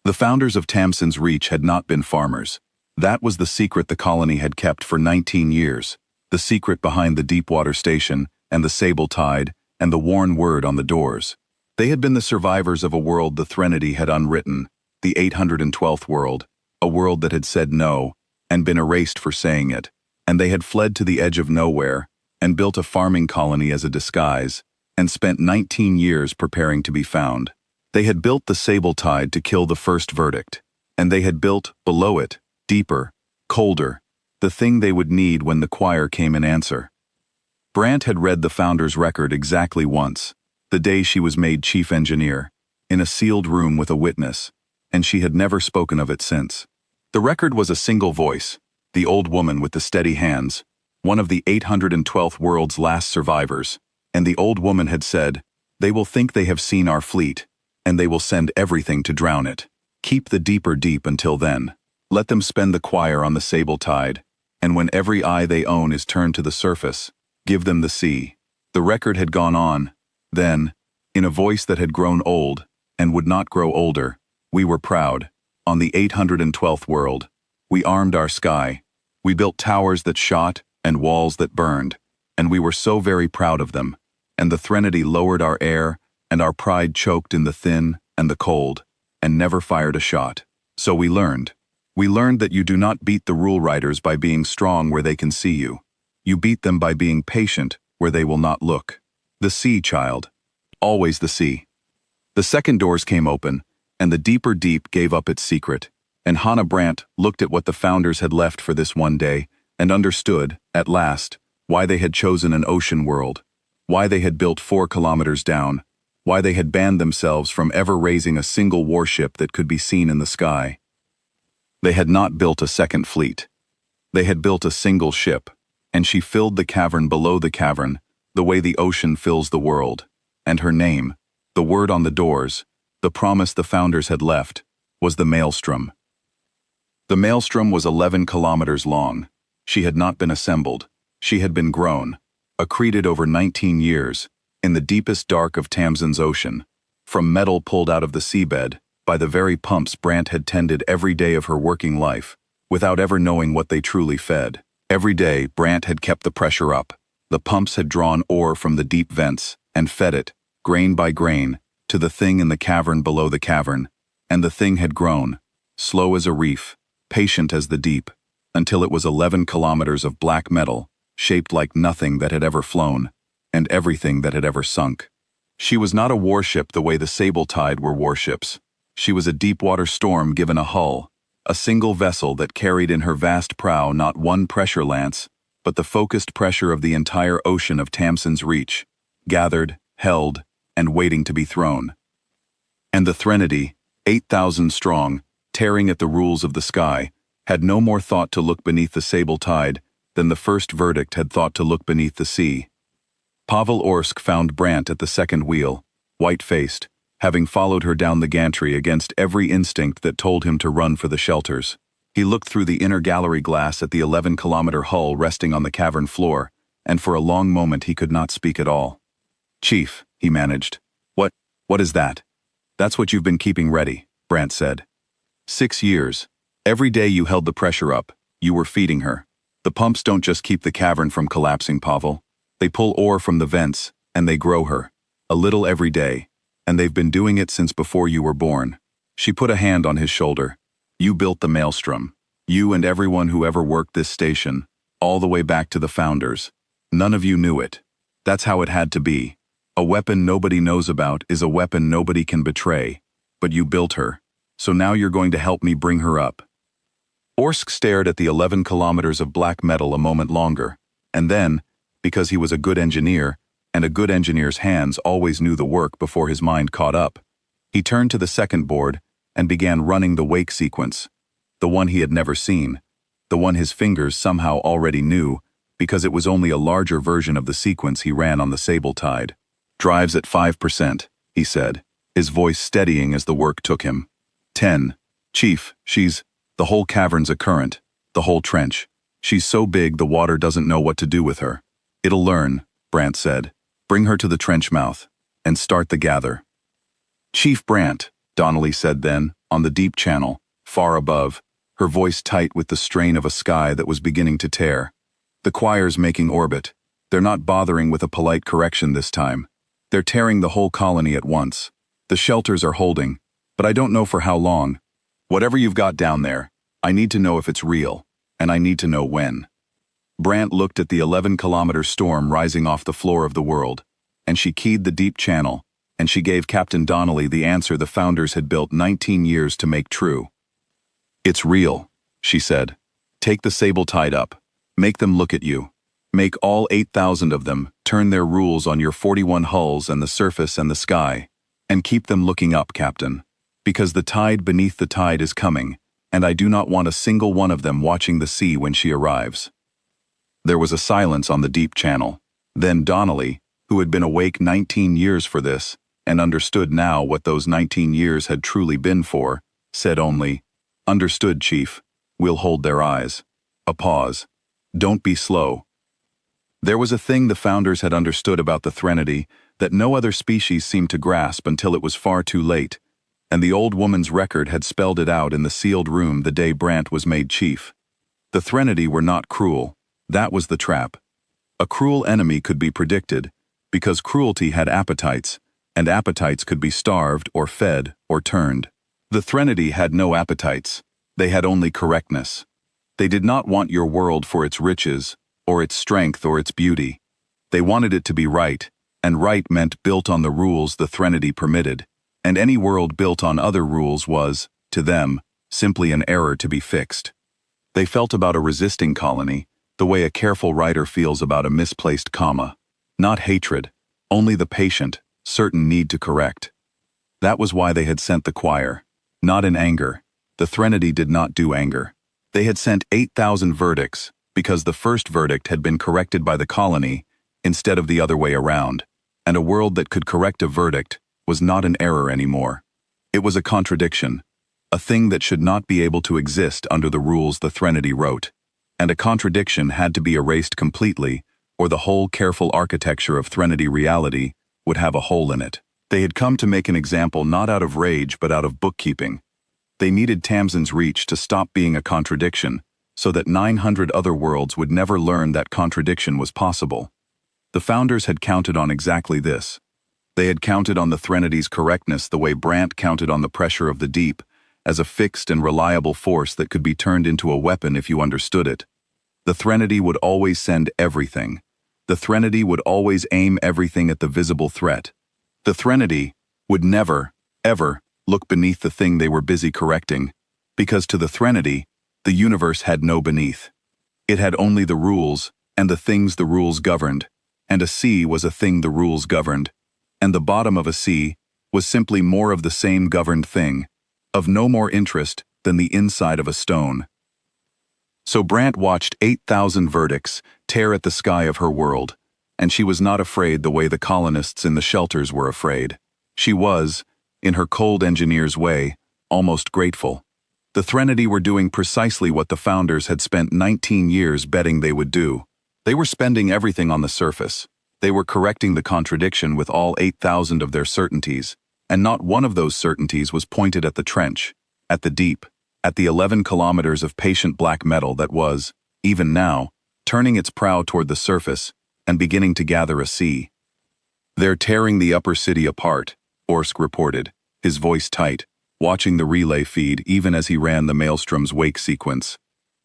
The founders of Tamsin's Reach had not been farmers. That was the secret the colony had kept for 19 years, the secret behind the deepwater station and the sable tide and the worn word on the doors. They had been the survivors of a world the Threnody had unwritten, the 812th world, a world that had said no, and been erased for saying it, and they had fled to the edge of nowhere, and built a farming colony as a disguise, and spent 19 years preparing to be found. They had built the Sable Tide to kill the first verdict, and they had built, below it, deeper, colder, the thing they would need when the choir came in answer. Brant had read the founder's record exactly once, the day she was made chief engineer, in a sealed room with a witness, and she had never spoken of it since. The record was a single voice, the old woman with the steady hands, one of the 812th world's last survivors, and the old woman had said, "They will think they have seen our fleet, and they will send everything to drown it. Keep the deeper deep until then. Let them spend the choir on the Sable Tide, and when every eye they own is turned to the surface, give them the sea." The record had gone on. Then, in a voice that had grown old, and would not grow older, we were proud. On the 812th world, we armed our sky. We built towers that shot and walls that burned, and we were so very proud of them. And the Threnody lowered our air, and our pride choked in the thin and the cold, and never fired a shot. So we learned. We learned that you do not beat the rule writers by being strong where they can see you. You beat them by being patient where they will not look. The sea, child. Always the sea. The second doors came open, and the deeper deep gave up its secret, and Hannah Brant looked at what the founders had left for this one day, and understood, at last, why they had chosen an ocean world, why they had built 4 kilometers down, why they had banned themselves from ever raising a single warship that could be seen in the sky. They had not built a second fleet. They had built a single ship, and she filled the cavern below the cavern, the way the ocean fills the world, and her name, the word on the doors, the promise the founders had left, was the Maelstrom. The Maelstrom was 11 kilometers long. She had not been assembled. She had been grown, accreted over 19 years, in the deepest dark of Tamsin's ocean, from metal pulled out of the seabed, by the very pumps Brant had tended every day of her working life, without ever knowing what they truly fed. Every day, Brant had kept the pressure up. The pumps had drawn ore from the deep vents, and fed it, grain by grain, to the thing in the cavern below the cavern, and the thing had grown, slow as a reef, patient as the deep, until it was 11 kilometers of black metal, shaped like nothing that had ever flown, and everything that had ever sunk. She was not a warship the way the Sable Tide were warships. She was a deep-water storm given a hull, a single vessel that carried in her vast prow not one pressure lance, but the focused pressure of the entire ocean of Tamsin's reach, gathered, held, and waiting to be thrown. And the Threnody, 8,000 strong, tearing at the rules of the sky, had no more thought to look beneath the Sable Tide than the first verdict had thought to look beneath the sea. Pavel Orsk found Brant at the second wheel, white-faced, having followed her down the gantry against every instinct that told him to run for the shelters. He looked through the inner gallery glass at the 11-kilometer hull resting on the cavern floor, and for a long moment he could not speak at all. "Chief," he managed. What is that?" "That's what you've been keeping ready," Brant said. 6 years. Every day you held the pressure up, you were feeding her. The pumps don't just keep the cavern from collapsing, Pavel. They pull ore from the vents, and they grow her. A little every day. And they've been doing it since before you were born. She put a hand on his shoulder. "You built the Maelstrom. You and everyone who ever worked this station, all the way back to the founders. None of you knew it. That's how it had to be. A weapon nobody knows about is a weapon nobody can betray. But you built her. So now you're going to help me bring her up." Orsk stared at the 11 kilometers of black metal a moment longer, and then, because he was a good engineer, and a good engineer's hands always knew the work before his mind caught up, he turned to the second board and began running the wake sequence, the one he had never seen, the one his fingers somehow already knew, because it was only a larger version of the sequence he ran on the Sable Tide. "Drives at 5%, he said, his voice steadying as the work took him. 10. "Chief, the whole cavern's a current, the whole trench. She's so big the water doesn't know what to do with her." "It'll learn," Brant said. "Bring her to the trench mouth, and start the gather." "Chief Brant," Donnelly said then, on the deep channel, far above, her voice tight with the strain of a sky that was beginning to tear. "The choir's making orbit. They're not bothering with a polite correction this time. They're tearing the whole colony at once. The shelters are holding, but I don't know for how long. Whatever you've got down there, I need to know if it's real, and I need to know when." Brant looked at the 11-kilometer storm rising off the floor of the world, and she keyed the deep channel, and she gave Captain Donnelly the answer the founders had built 19 years to make true. "It's real," she said. "Take the Sable-Tide up. Make them look at you. Make all 8,000 of them turn their rules on your 41 hulls and the surface and the sky. And keep them looking up, Captain. Because the tide beneath the tide is coming, and I do not want a single one of them watching the sea when she arrives." There was a silence on the deep channel. Then Donnelly, who had been awake 19 years for this, and understood now what those 19 years had truly been for, said only, "Understood, Chief. We'll hold their eyes." A pause. "Don't be slow." There was a thing the founders had understood about the Threnody that no other species seemed to grasp until it was far too late, and the old woman's record had spelled it out in the sealed room the day Brant was made chief. The Threnody were not cruel. That was the trap. A cruel enemy could be predicted, because cruelty had appetites, and appetites could be starved or fed or turned. The Threnody had no appetites. They had only correctness. They did not want your world for its riches, or its strength or its beauty. They wanted it to be right, and right meant built on the rules the Threnody permitted, and any world built on other rules was, to them, simply an error to be fixed. They felt about a resisting colony the way a careful writer feels about a misplaced comma. Not hatred, only the patient, certain need to correct. That was why they had sent the choir. Not in anger. The Threnody did not do anger. They had sent 8,000 verdicts, because the first verdict had been corrected by the colony instead of the other way around, and a world that could correct a verdict was not an error anymore. It was a contradiction, a thing that should not be able to exist under the rules the Threnody wrote, and a contradiction had to be erased completely, or the whole careful architecture of Threnody reality would have a hole in it. They had come to make an example not out of rage but out of bookkeeping. They needed Tamsin's Reach to stop being a contradiction, so that 900 other worlds would never learn that contradiction was possible. The founders had counted on exactly this. They had counted on the Threnody's correctness the way Brant counted on the pressure of the deep, as a fixed and reliable force that could be turned into a weapon if you understood it. The Threnody would always send everything. The Threnody would always aim everything at the visible threat. The Threnody would never, ever, look beneath the thing they were busy correcting, because to the Threnody, the universe had no beneath. It had only the rules, and the things the rules governed, and a sea was a thing the rules governed, and the bottom of a sea was simply more of the same governed thing, of no more interest than the inside of a stone. So Brant watched 8,000 verdicts tear at the sky of her world, and she was not afraid the way the colonists in the shelters were afraid. She was, in her cold engineer's way, almost grateful. The Threnody were doing precisely what the founders had spent 19 years betting they would do. They were spending everything on the surface. They were correcting the contradiction with all 8,000 of their certainties, and not one of those certainties was pointed at the trench, at the deep, at the 11 kilometers of patient black metal that was, even now, turning its prow toward the surface and beginning to gather a sea. "They're tearing the upper city apart," Orsk reported, his voice tight, watching the relay feed even as he ran the Maelstrom's wake sequence.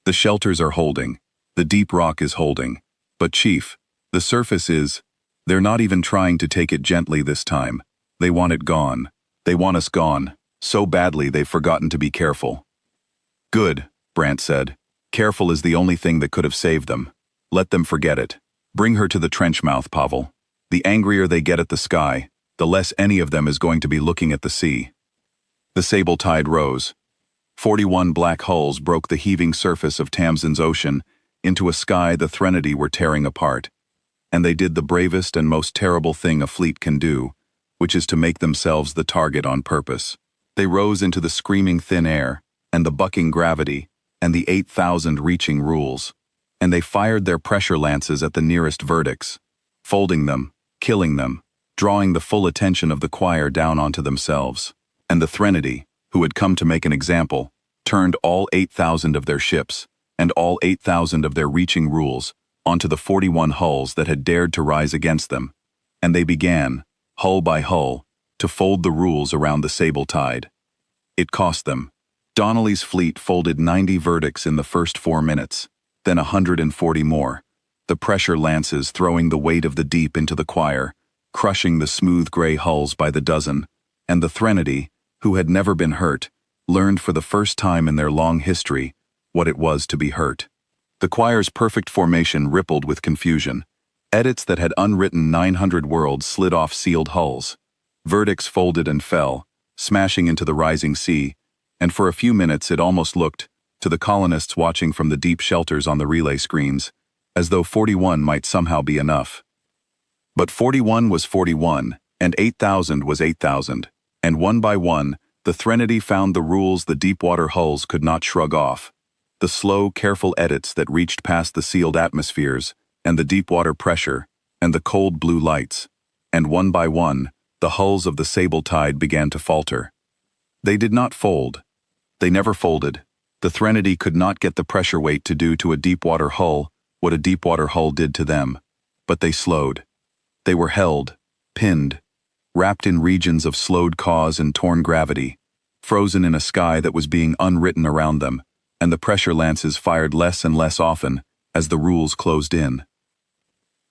"The shelters are holding. The deep rock is holding. But Chief, the surface is... They're not even trying to take it gently this time. They want it gone. They want us gone. So badly they've forgotten to be careful." "Good," Brant said. "Careful is the only thing that could have saved them. Let them forget it. Bring her to the trench mouth, Pavel. The angrier they get at the sky, the less any of them is going to be looking at the sea." The Sable-Tide rose. 41 black hulls broke the heaving surface of Tamsin's ocean into a sky the Threnody were tearing apart. And they did the bravest and most terrible thing a fleet can do, which is to make themselves the target on purpose. They rose into the screaming thin air, and the bucking gravity, and the 8,000 reaching rules, and they fired their pressure lances at the nearest verdicts, folding them, killing them, drawing the full attention of the choir down onto themselves. And the Threnody, who had come to make an example, turned all 8,000 of their ships, and all 8,000 of their reaching rules, onto the 41 hulls that had dared to rise against them. And they began, hull by hull, to fold the rules around the sable tide. It cost them. Donnelly's fleet folded 90 verdicts in the first 4 minutes, then 140 more, the pressure lances throwing the weight of the deep into the choir, crushing the smooth gray hulls by the dozen, and the Threnody, who had never been hurt, learned for the first time in their long history what it was to be hurt. The choir's perfect formation rippled with confusion. Edits that had unwritten 900 worlds slid off sealed hulls. Verdicts folded and fell, smashing into the rising sea, and for a few minutes it almost looked, to the colonists watching from the deep shelters on the relay screens, as though 41 might somehow be enough. But 41 was 41, and 8,000 was 8,000, and one by one, the Threnody found the rules the deep-water hulls could not shrug off. The slow, careful edits that reached past the sealed atmospheres, and the deep-water pressure, and the cold blue lights. And one by one, the hulls of the sable tide began to falter. They did not fold. They never folded. The Threnody could not get the pressure weight to do to a deep-water hull what a deep-water hull did to them. But they slowed. They were held, pinned, wrapped in regions of slowed cause and torn gravity, frozen in a sky that was being unwritten around them, and the pressure lances fired less and less often as the rules closed in.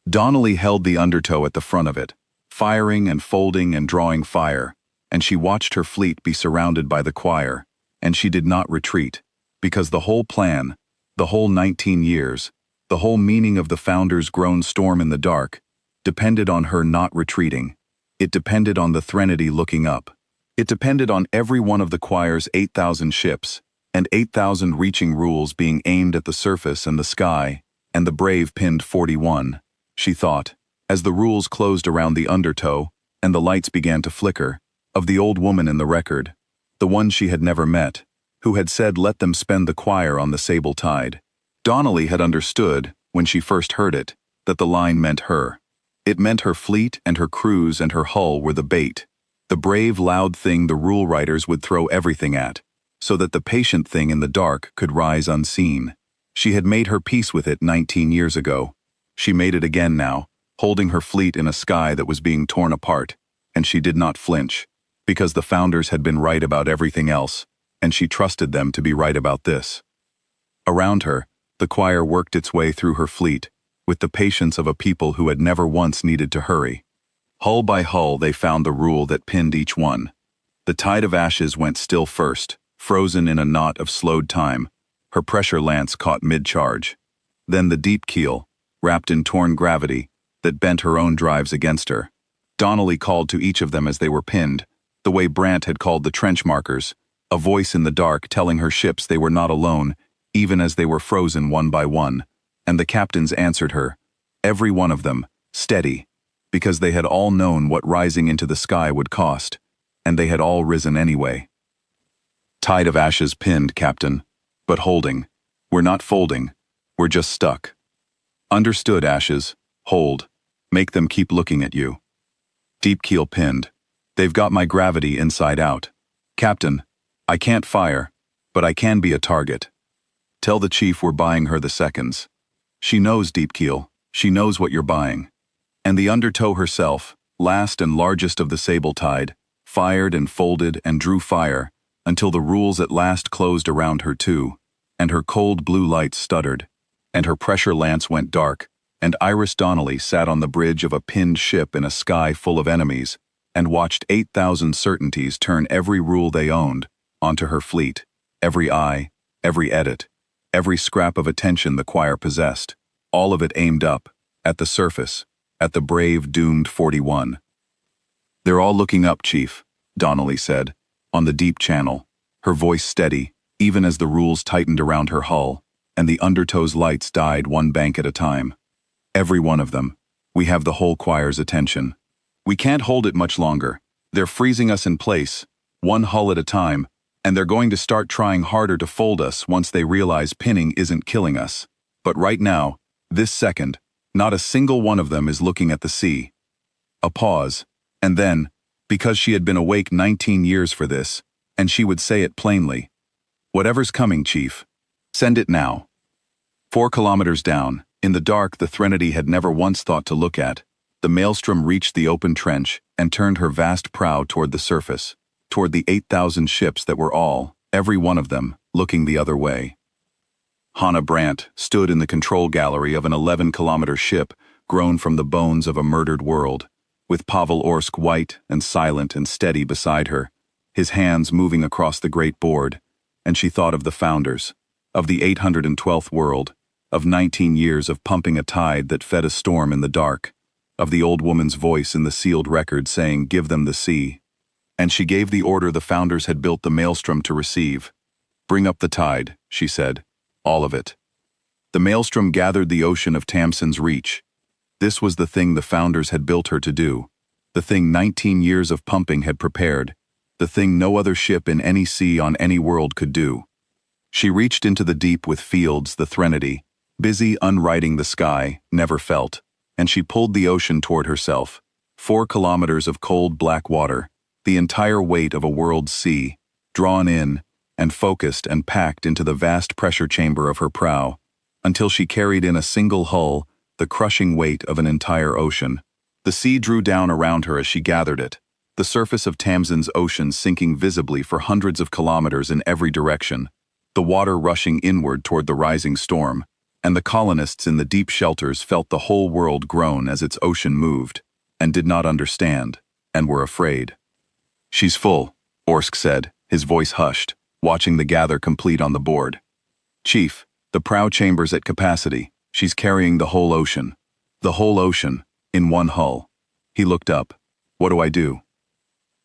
Donnelly held the undertow at the front of it, firing and folding and drawing fire, and she watched her fleet be surrounded by the choir, and she did not retreat, because the whole plan, the whole 19 years, the whole meaning of the Founder's grown storm in the dark, depended on her not retreating. It depended on the Threnody looking up. It depended on every one of the choir's 8,000 ships, and 8,000 reaching rules being aimed at the surface and the sky, and the brave pinned 41, she thought, as the rules closed around the undertow, and the lights began to flicker, of the old woman in the record, the one she had never met, who had said let them spend the choir on the sable tide. Donnelly had understood, when she first heard it, that the line meant her. It meant her fleet and her crews and her hull were the bait, the brave, loud thing the rule writers would throw everything at, so that the patient thing in the dark could rise unseen. She had made her peace with it 19 years ago. She made it again now, holding her fleet in a sky that was being torn apart, and she did not flinch, because the Founders had been right about everything else, and she trusted them to be right about this. Around her, the choir worked its way through her fleet, with the patience of a people who had never once needed to hurry. Hull by hull they found the rule that pinned each one. The tide of ashes went still first, frozen in a knot of slowed time. Her pressure lance caught mid-charge. Then the deep keel, wrapped in torn gravity, that bent her own drives against her. Donnelly called to each of them as they were pinned, the way Brant had called the trench markers, a voice in the dark telling her ships they were not alone, even as they were frozen one by one, and the captains answered her, every one of them, steady, because they had all known what rising into the sky would cost, and they had all risen anyway. Tide of ashes pinned, Captain, but holding. We're not folding, we're just stuck. Understood, ashes, hold, make them keep looking at you. Deep keel pinned. They've got my gravity inside out. Captain, I can't fire, but I can be a target. Tell the chief we're buying her the seconds. She knows, deep keel, she knows what you're buying. And the undertow herself, last and largest of the sable tide, fired and folded and drew fire, until the rules at last closed around her too, and her cold blue lights stuttered, and her pressure lance went dark, and Iris Donnelly sat on the bridge of a pinned ship in a sky full of enemies, and watched 8,000 certainties turn every rule they owned onto her fleet, every eye, every edit, every scrap of attention the choir possessed, all of it aimed up, at the surface, at the brave doomed 41. They're all looking up, Chief, Donnelly said, on the deep channel, her voice steady, even as the rules tightened around her hull, and the undertow's lights died one bank at a time. Every one of them. We have the whole choir's attention. We can't hold it much longer. They're freezing us in place, one hull at a time, and they're going to start trying harder to fold us once they realize pinning isn't killing us. But right now, this second, not a single one of them is looking at the sea. A pause, and then, because she had been awake 19 years for this, and she would say it plainly, whatever's coming, Chief, send it now. 4 kilometers down, in the dark the Threnody had never once thought to look at, The maelstrom reached the open trench and turned her vast prow toward the surface, toward the 8,000 ships that were all, every one of them, looking the other way. Hannah Brandt stood in the control gallery of an 11-kilometer ship grown from the bones of a murdered world, with Pavel Orsk white and silent and steady beside her, his hands moving across the great board, and she thought of the founders, of the 812th world, of 19 years of pumping a tide that fed a storm in the dark, of the old woman's voice in the sealed record saying, "Give them the sea." And she gave the order the founders had built the maelstrom to receive. "Bring up the tide," she said. "All of it." The maelstrom gathered the ocean of Tamsin's reach. This was the thing the founders had built her to do, the thing 19 years of pumping had prepared, the thing no other ship in any sea on any world could do. She reached into the deep with Fields, the Threnody, busy unwriting the sky, never felt, and she pulled the ocean toward herself. 4 kilometers of cold black water, the entire weight of a world's sea, drawn in, and focused and packed into the vast pressure chamber of her prow, until she carried in a single hull the crushing weight of an entire ocean. The sea drew down around her as she gathered it, the surface of Tamsin's ocean sinking visibly for hundreds of kilometers in every direction, the water rushing inward toward the rising storm, and the colonists in the deep shelters felt the whole world groan as its ocean moved, and did not understand, and were afraid. "She's full," Orsk said, his voice hushed, watching the gather complete on the board. "Chief, the prow chamber's at capacity. She's carrying the whole ocean. The whole ocean, in one hull." He looked up. "What do I do?"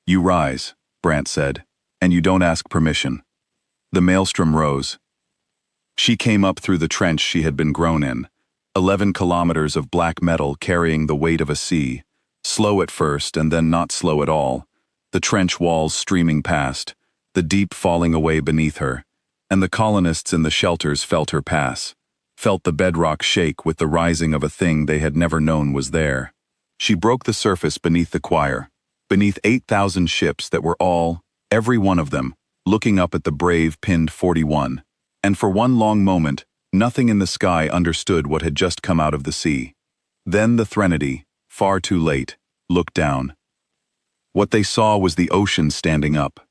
"You rise," Brandt said, "and you don't ask permission." The maelstrom rose. She came up through the trench she had been grown in, 11 kilometers of black metal carrying the weight of a sea, slow at first and then not slow at all, the trench walls streaming past, the deep falling away beneath her, and the colonists in the shelters felt her pass, felt the bedrock shake with the rising of a thing they had never known was there. She broke the surface beneath the choir, beneath 8,000 ships that were all, every one of them, looking up at the brave pinned 41. And for one long moment, nothing in the sky understood what had just come out of the sea. Then the Threnody, far too late, looked down. What they saw was the ocean standing up.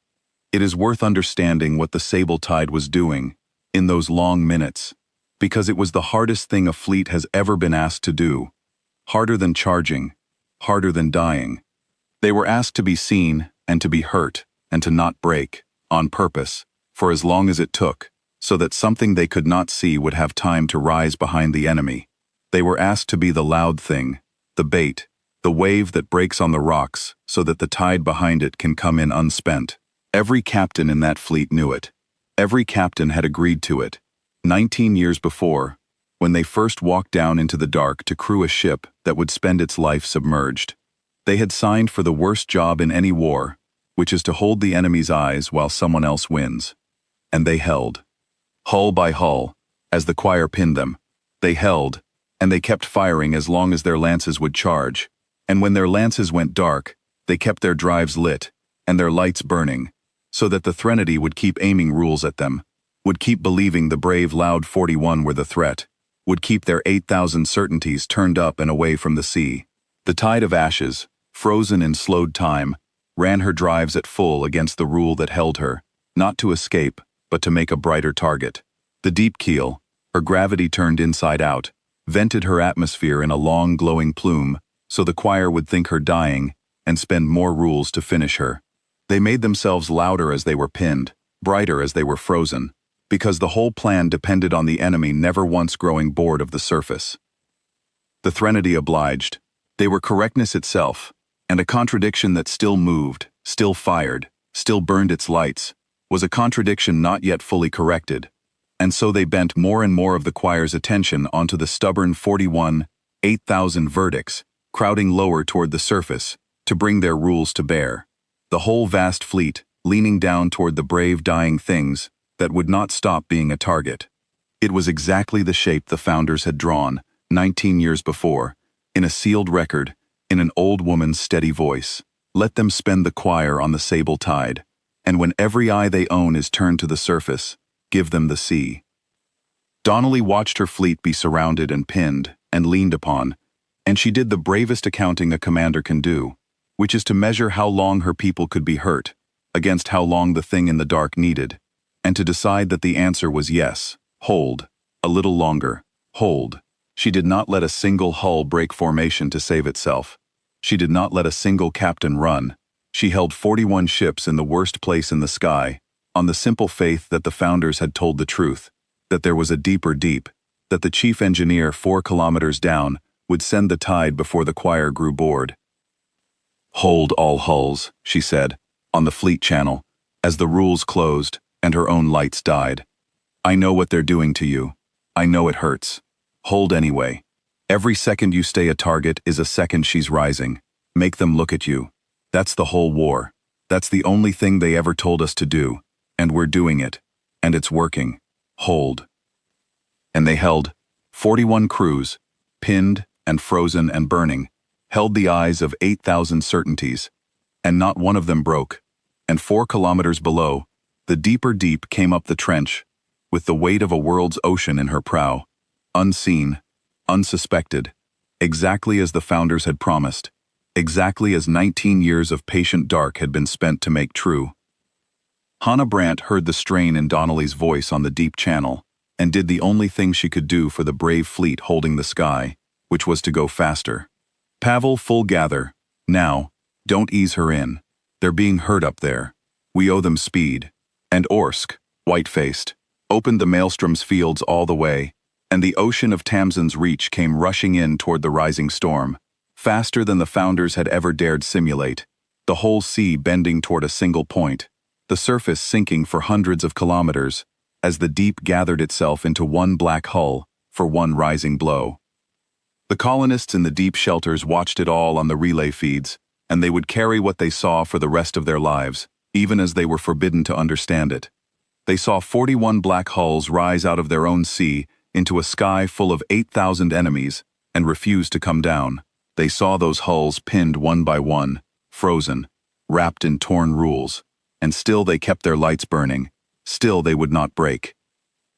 It is worth understanding what the Sable Tide was doing, in those long minutes, because it was the hardest thing a fleet has ever been asked to do. Harder than charging, harder than dying. They were asked to be seen, and to be hurt, and to not break, on purpose, for as long as it took, so that something they could not see would have time to rise behind the enemy. They were asked to be the loud thing, the bait, the wave that breaks on the rocks so that the tide behind it can come in unspent. Every captain in that fleet knew it. Every captain had agreed to it. 19 years before, when they first walked down into the dark to crew a ship that would spend its life submerged. They had signed for the worst job in any war, which is to hold the enemy's eyes while someone else wins. And they held. Hull by hull, as the choir pinned them, they held, and they kept firing as long as their lances would charge, and when their lances went dark, they kept their drives lit, and their lights burning, so that the Threnody would keep aiming rules at them, would keep believing the brave loud 41 were the threat, would keep their 8,000 certainties turned up and away from the sea. The tide of ashes, frozen in slowed time, ran her drives at full against the rule that held her, not to escape, but to make a brighter target. The deep keel, her gravity turned inside out, vented her atmosphere in a long glowing plume, so the choir would think her dying, and spend more rules to finish her. They made themselves louder as they were pinned, brighter as they were frozen, because the whole plan depended on the enemy never once growing bored of the surface. The Threnody obliged. They were correctness itself, and a contradiction that still moved, still fired, still burned its lights, was a contradiction not yet fully corrected, and so they bent more and more of the choir's attention onto the stubborn 41, 8,000 verdicts, crowding lower toward the surface, to bring their rules to bear. The whole vast fleet, leaning down toward the brave dying things, that would not stop being a target. It was exactly the shape the founders had drawn, 19 years before, in a sealed record, in an old woman's steady voice. Let them spend the choir on the Sable Tide, and when every eye they own is turned to the surface, give them the sea. Donnelly watched her fleet be surrounded and pinned, and leaned upon, And she did the bravest accounting a commander can do, which is to measure how long her people could be hurt, against how long the thing in the dark needed, and to decide that the answer was yes, hold, a little longer, hold. She did not let a single hull break formation to save itself. She did not let a single captain run. She held 41 ships in the worst place in the sky, on the simple faith that the founders had told the truth, that there was a deeper deep, that the chief engineer 4 kilometers down would send the tide before the choir grew bored. Hold all hulls, she said, on the fleet channel, as the rules closed and her own lights died. I know what they're doing to you. I know it hurts. Hold anyway. Every second you stay a target is a second she's rising. Make them look at you. That's the whole war. That's the only thing they ever told us to do. And we're doing it. And it's working. Hold. And they held. 41 crews, pinned and frozen and burning, held the eyes of 8,000 certainties, and not one of them broke. And 4 kilometers below, the deeper deep came up the trench, with the weight of a world's ocean in her prow, unseen, unsuspected, exactly as the founders had promised, exactly as 19 years of patient dark had been spent to make true. Hannah Brandt heard the strain in Donnelly's voice on the deep channel, and did the only thing she could do for the brave fleet holding the sky, which was to go faster. Pavel, full gather. Now, don't ease her in. They're being hurt up there. We owe them speed. And Orsk, white-faced, opened the Maelstrom's fields all the way, and the ocean of Tamsin's Reach came rushing in toward the rising storm, faster than the founders had ever dared simulate, the whole sea bending toward a single point, the surface sinking for hundreds of kilometers, as the deep gathered itself into one black hull for one rising blow. The colonists in the deep shelters watched it all on the relay feeds, and they would carry what they saw for the rest of their lives, even as they were forbidden to understand it. They saw 41 black hulls rise out of their own sea into a sky full of 8,000 enemies and refuse to come down. They saw those hulls pinned one by one, frozen, wrapped in torn rules, and still they kept their lights burning. Still they would not break.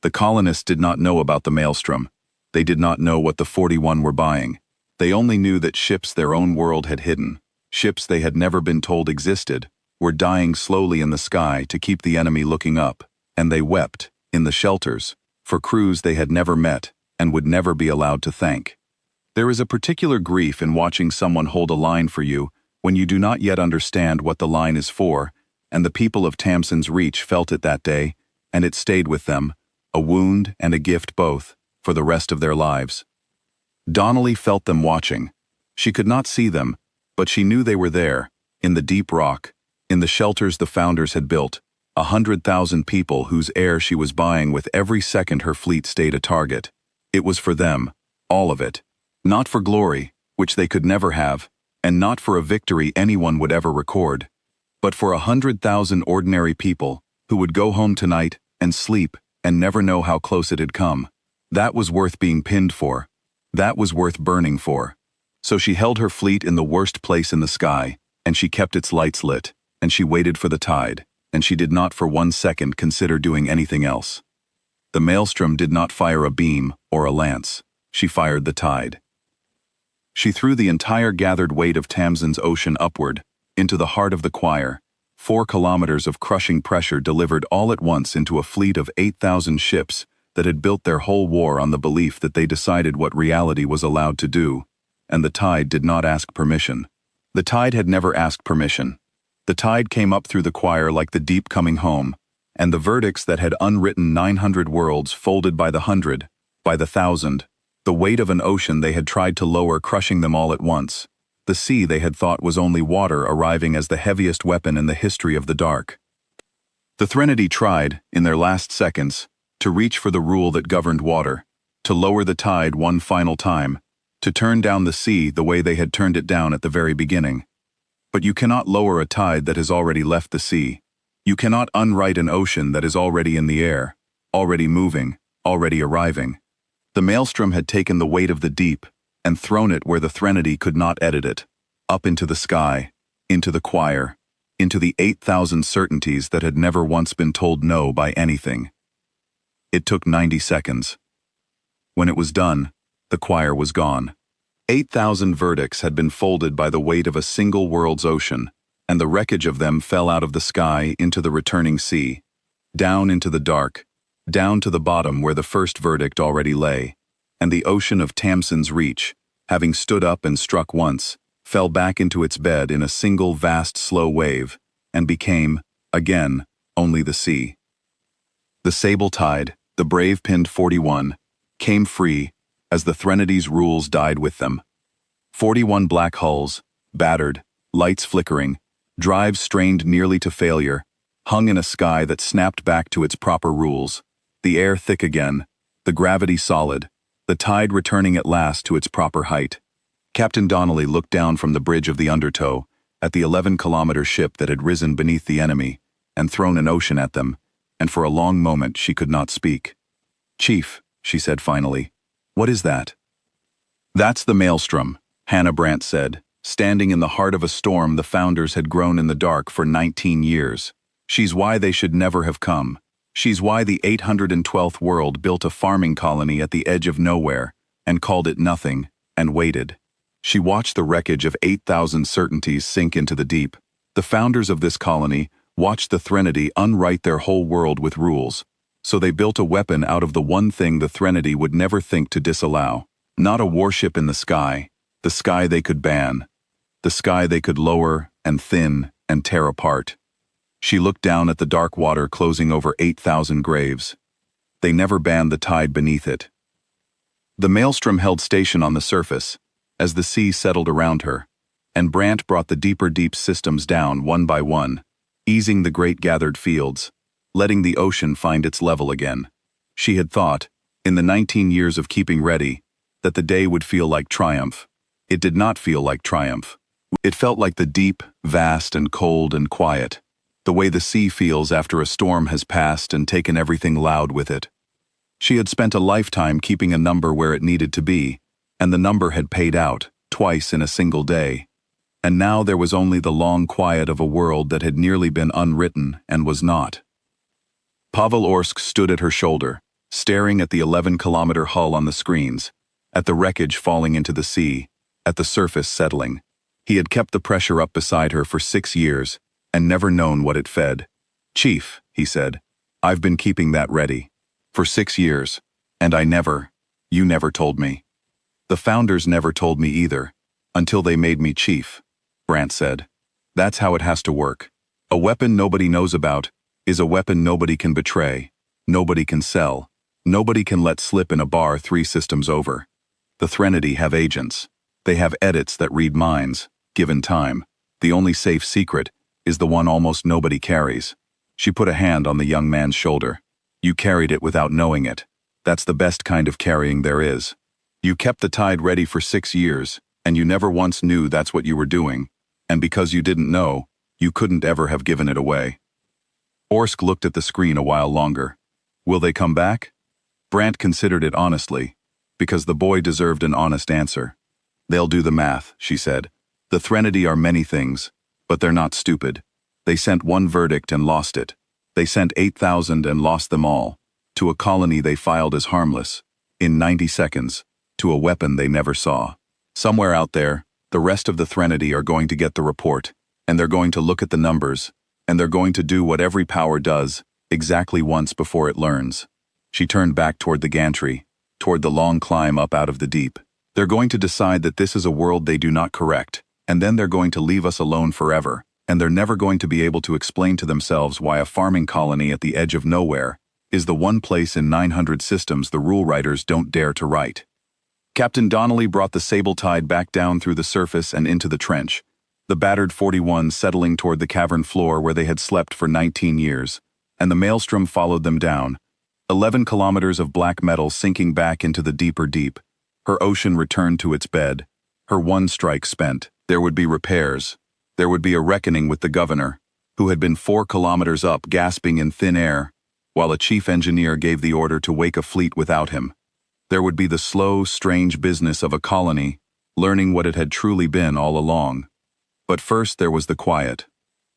The colonists did not know about the Maelstrom. They did not know what the 41 were buying. They only knew that ships their own world had hidden, ships they had never been told existed, were dying slowly in the sky to keep the enemy looking up, and they wept, in the shelters, for crews they had never met and would never be allowed to thank. There is a particular grief in watching someone hold a line for you when you do not yet understand what the line is for, and the people of Tamsin's Reach felt it that day, and it stayed with them, a wound and a gift both, for the rest of their lives. Donnelly felt them watching. She could not see them, but she knew they were there, in the deep rock, in the shelters the founders had built, 100,000 people whose air she was buying with every second her fleet stayed a target. It was for them, all of it. Not for glory, which they could never have, and not for a victory anyone would ever record, but for 100,000 ordinary people who would go home tonight and sleep and never know how close it had come. That was worth being pinned for. That was worth burning for. So she held her fleet in the worst place in the sky, and she kept its lights lit, and she waited for the tide, and she did not for 1 second consider doing anything else. The Maelstrom did not fire a beam or a lance. She fired the tide. She threw the entire gathered weight of Tamsin's ocean upward, into the heart of the choir. 4 kilometers of crushing pressure delivered all at once into a fleet of 8,000 ships that had built their whole war on the belief that they decided what reality was allowed to do, and the tide did not ask permission. The tide had never asked permission. The tide came up through the choir like the deep coming home, and the verdicts that had unwritten 900 worlds folded by the 100, by the 1,000, the weight of an ocean they had tried to lower crushing them all at once, the sea they had thought was only water arriving as the heaviest weapon in the history of the dark. The Threnody tried, in their last seconds, to reach for the rule that governed water, to lower the tide one final time, to turn down the sea the way they had turned it down at the very beginning. But you cannot lower a tide that has already left the sea. You cannot unright an ocean that is already in the air, already moving, already arriving. The Maelstrom had taken the weight of the deep and thrown it where the Threnody could not edit it, up into the sky, into the choir, into the 8,000 certainties that had never once been told no by anything. It took 90 seconds. When it was done, the choir was gone. 8,000 verdicts had been folded by the weight of a single world's ocean, and the wreckage of them fell out of the sky into the returning sea, down into the dark, down to the bottom where the first verdict already lay, and the ocean of Tamsin's Reach, having stood up and struck once, fell back into its bed in a single vast slow wave, and became, again, only the sea. The sable tide, the brave pinned 41, came free as the Threnodi's rules died with them. 41 black hulls, battered, lights flickering, drives strained nearly to failure, hung in a sky that snapped back to its proper rules, the air thick again, the gravity solid, the tide returning at last to its proper height. Captain Donnelly looked down from the bridge of the undertow at the 11-kilometer ship that had risen beneath the enemy and thrown an ocean at them, and for a long moment she could not speak. "Chief," she said finally, "what is that?" "That's the Maelstrom," Hannah Brandt said. Standing in the heart of a storm the Founders had grown in the dark for 19 years. She's why they should never have come. She's why the 812th world built a farming colony at the edge of nowhere and called it nothing and waited. She watched the wreckage of 8,000 certainties sink into the deep. The founders of this colony watched the Threnody unwrite their whole world with rules. So they built a weapon out of the one thing the Threnody would never think to disallow. Not a warship in the sky they could ban. The sky they could lower and thin and tear apart. She looked down at the dark water closing over 8,000 graves. They never banned the tide beneath it. The Maelstrom held station on the surface, as the sea settled around her, and Brandt brought the deeper deep systems down one by one, easing the great gathered fields, letting the ocean find its level again. She had thought, in the 19 years of keeping ready, that the day would feel like triumph. It did not feel like triumph. It felt like the deep, vast and cold and quiet, the way the sea feels after a storm has passed and taken everything loud with it. She had spent a lifetime keeping a number where it needed to be, and the number had paid out, twice in a single day. And now there was only the long quiet of a world that had nearly been unwritten and was not. Pavel Orsk stood at her shoulder, staring at the 11-kilometer hull on the screens, at the wreckage falling into the sea, at the surface settling. He had kept the pressure up beside her for 6 years, and never known what it fed. "Chief," he said, "I've been keeping that ready. For 6 years. And you never told me." "The Founders never told me either, until they made me chief," Brandt said. "That's how it has to work. A weapon nobody knows about is a weapon nobody can betray, nobody can sell, nobody can let slip in a bar 3 systems over. The Threnody have agents. They have edits that read minds, given time. The only safe secret is the one almost nobody carries." She put a hand on the young man's shoulder. "You carried it without knowing it. That's the best kind of carrying there is. You kept the tide ready for 6 years, and you never once knew that's what you were doing. And because you didn't know, you couldn't ever have given it away." Orsk looked at the screen a while longer. "Will they come back?" Brandt considered it honestly, because the boy deserved an honest answer. "They'll do the math," she said. "The Threnody are many things, but they're not stupid. They sent one verdict and lost it. They sent 8,000 and lost them all, to a colony they filed as harmless, in 90 seconds, to a weapon they never saw. Somewhere out there, the rest of the Threnody are going to get the report, and they're going to look at the numbers, and they're going to do what every power does, exactly once before it learns." She turned back toward the gantry, toward the long climb up out of the deep. "They're going to decide that this is a world they do not correct, and then they're going to leave us alone forever, and they're never going to be able to explain to themselves why a farming colony at the edge of nowhere is the one place in 900 systems the rule writers don't dare to write." Captain Donnelly brought the sable tide back down through the surface and into the trench, the battered 41 settling toward the cavern floor where they had slept for 19 years, and the Maelstrom followed them down, 11 kilometers of black metal sinking back into the deeper deep. Her ocean returned to its bed, her one strike spent. There would be repairs. There would be a reckoning with the governor, who had been 4 kilometers up gasping in thin air, while a chief engineer gave the order to wake a fleet without him. There would be the slow, strange business of a colony, learning what it had truly been all along. But first there was the quiet.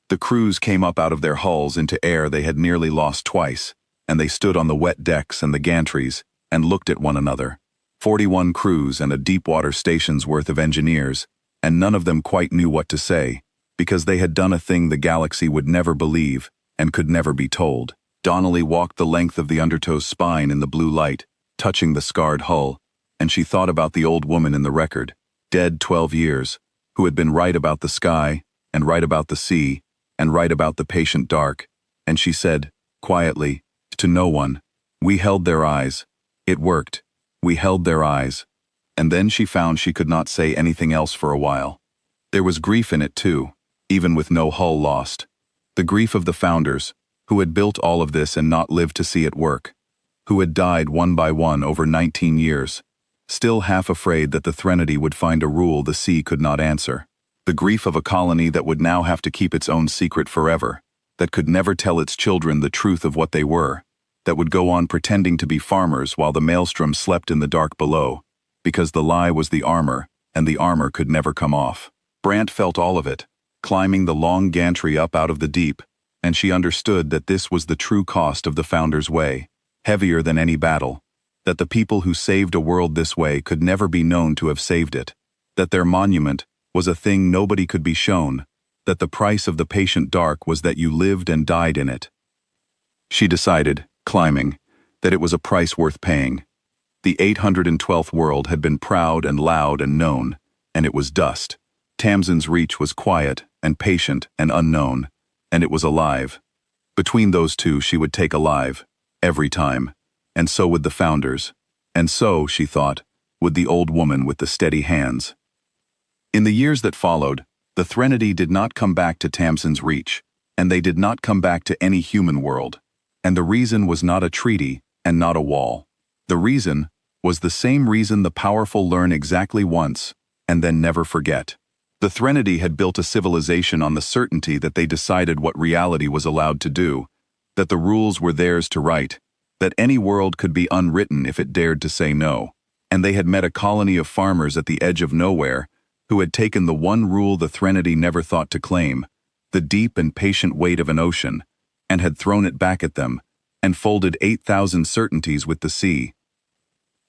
The crews came up out of their hulls into air they had nearly lost twice, and they stood on the wet decks and the gantries and looked at one another. 41 crews and a deep-water station's worth of engineers, and none of them quite knew what to say, because they had done a thing the galaxy would never believe and could never be told. Donnelly walked the length of the Undertow's spine in the blue light, touching the scarred hull, and she thought about the old woman in the record, dead 12 years, who had been right about the sky, and right about the sea, and right about the patient dark, and she said, quietly, to no one, "We held their eyes. It worked. We held their eyes." And then she found she could not say anything else for a while. There was grief in it too, even with no hull lost. The grief of the founders, who had built all of this and not lived to see it work, who had died one by one over 19 years, still half afraid that the Threnody would find a rule the sea could not answer. The grief of a colony that would now have to keep its own secret forever, that could never tell its children the truth of what they were, that would go on pretending to be farmers while the maelstrom slept in the dark below, because the lie was the armor, and the armor could never come off. Brant felt all of it, climbing the long gantry up out of the deep, and she understood that this was the true cost of the Founders' way, heavier than any battle, that the people who saved a world this way could never be known to have saved it, that their monument was a thing nobody could be shown, that the price of the patient dark was that you lived and died in it. She decided, climbing, that it was a price worth paying. The 812th world had been proud and loud and known, and it was dust. Tamsin's Reach was quiet and patient and unknown, and it was alive. Between those two she would take alive, every time, and so would the Founders, and so, she thought, would the old woman with the steady hands. In the years that followed, the Threnody did not come back to Tamsin's Reach, and they did not come back to any human world, and the reason was not a treaty and not a wall. The reason was the same reason the powerful learn exactly once and then never forget. The Threnody had built a civilization on the certainty that they decided what reality was allowed to do, that the rules were theirs to write, that any world could be unwritten if it dared to say no, and they had met a colony of farmers at the edge of nowhere who had taken the one rule the Threnody never thought to claim, the deep and patient weight of an ocean, and had thrown it back at them, and folded 8,000 certainties with the sea.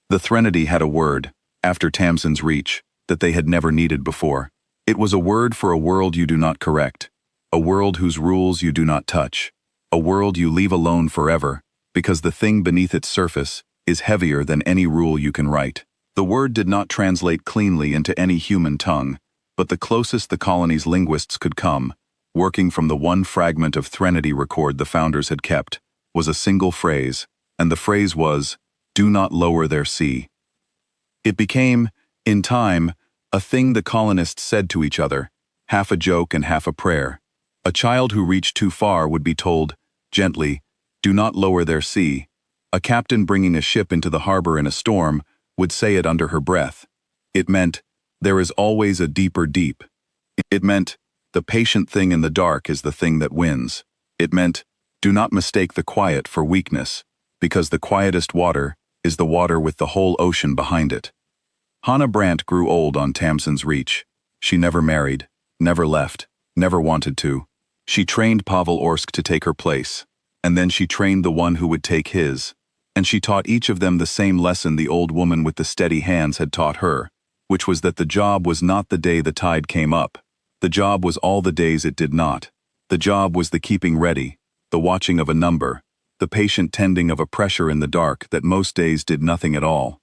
The Threnody had a word, after Tamsin's Reach, that they had never needed before. It was a word for a world you do not correct, a world whose rules you do not touch, a world you leave alone forever, because the thing beneath its surface is heavier than any rule you can write. The word did not translate cleanly into any human tongue, but the closest the colony's linguists could come, working from the one fragment of Threnody record the Founders had kept, was a single phrase, and the phrase was, "Do not lower their sea." It became, in time, a thing the colonists said to each other, half a joke and half a prayer. A child who reached too far would be told, gently, "Do not lower their sea." A captain bringing a ship into the harbor in a storm would say it under her breath. It meant, "There is always a deeper deep." It meant, "The patient thing in the dark is the thing that wins." It meant, "Do not mistake the quiet for weakness, because the quietest water is the water with the whole ocean behind it." Hannah Brant grew old on Tamsin's Reach. She never married, never left, never wanted to. She trained Pavel Orsk to take her place, and then she trained the one who would take his, and she taught each of them the same lesson the old woman with the steady hands had taught her, which was that the job was not the day the tide came up. The job was all the days it did not. The job was the keeping ready, the watching of a number, the patient tending of a pressure in the dark that most days did nothing at all.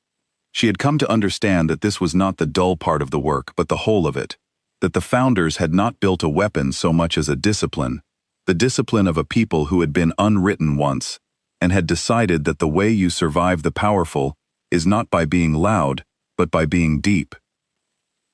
She had come to understand that this was not the dull part of the work, but the whole of it, that the Founders had not built a weapon so much as a discipline, the discipline of a people who had been unwritten once, and had decided that the way you survive the powerful is not by being loud, but by being deep.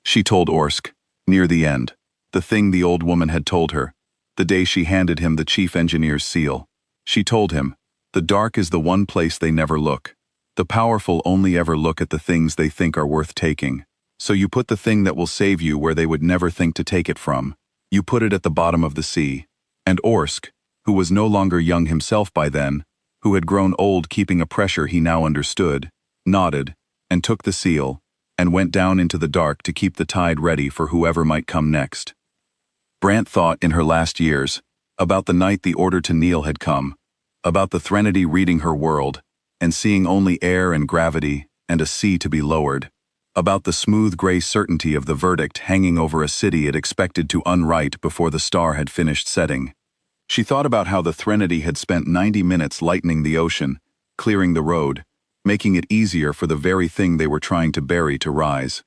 She told Orsk, near the end, the thing the old woman had told her, the day she handed him the chief engineer's seal. She told him, "The dark is the one place they never look. The powerful only ever look at the things they think are worth taking. So you put the thing that will save you where they would never think to take it from. You put it at the bottom of the sea." And Orsk, who was no longer young himself by then, who had grown old keeping a pressure he now understood, nodded, and took the seal, and went down into the dark to keep the tide ready for whoever might come next. Brant thought in her last years, about the night the order to kneel had come, about the Threnody reading her world, and seeing only air and gravity, and a sea to be lowered, about the smooth gray certainty of the verdict hanging over a city it expected to unwrite before the star had finished setting. She thought about how the Threnody had spent 90 minutes lightening the ocean, clearing the road, making it easier for the very thing they were trying to bury to rise.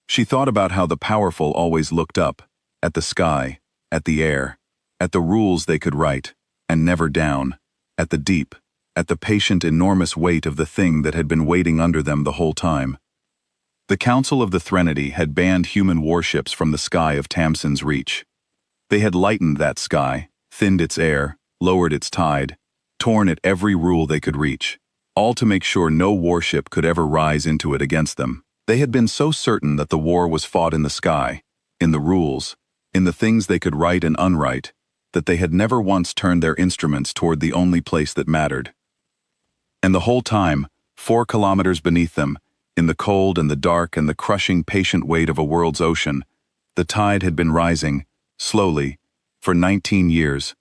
She thought about how the powerful always looked up, at the sky, at the air, at the rules they could write, and never down, at the deep, at the patient enormous weight of the thing that had been waiting under them the whole time. The Council of the Threnody had banned human warships from the sky of Tamsin's reach. They had lightened that sky, thinned its air, lowered its tide, torn at every rule they could reach, all to make sure no warship could ever rise into it against them. They had been so certain that the war was fought in the sky, in the rules, in the things they could write and unwrite, that they had never once turned their instruments toward the only place that mattered. And the whole time, 4 kilometers beneath them, in the cold and the dark and the crushing patient weight of a world's ocean, the tide had been rising, slowly, for 19 years,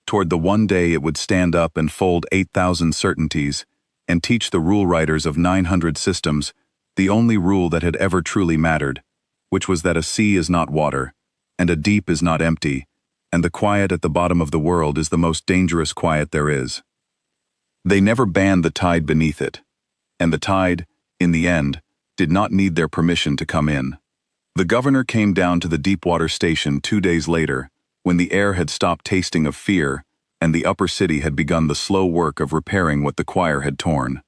toward the one day it would stand up and fold 8,000 certainties and teach the rule writers of 900 systems the only rule that had ever truly mattered, which was that a sea is not water, and a deep is not empty, and the quiet at the bottom of the world is the most dangerous quiet there is. They never banned the tide beneath it, and the tide, in the end, did not need their permission to come in. The governor came down to the Deepwater station 2 days later, when the air had stopped tasting of fear, and the upper city had begun the slow work of repairing what the choir had torn.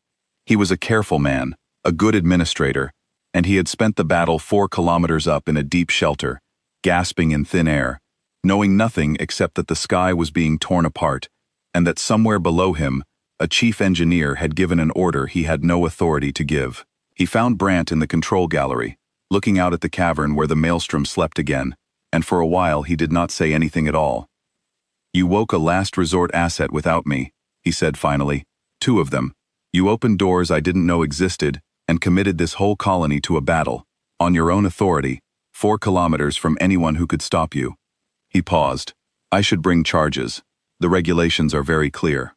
He was a careful man, a good administrator, and he had spent the battle 4 kilometers up in a deep shelter, gasping in thin air, knowing nothing except that the sky was being torn apart, and that somewhere below him, a chief engineer had given an order he had no authority to give. He found Brant in the control gallery, looking out at the cavern where the maelstrom slept again, and for a while he did not say anything at all. "You woke a last resort asset without me," he said finally. "2 of them. You opened doors I didn't know existed, and committed this whole colony to a battle, on your own authority, 4 kilometers from anyone who could stop you." He paused. "I should bring charges. The regulations are very clear."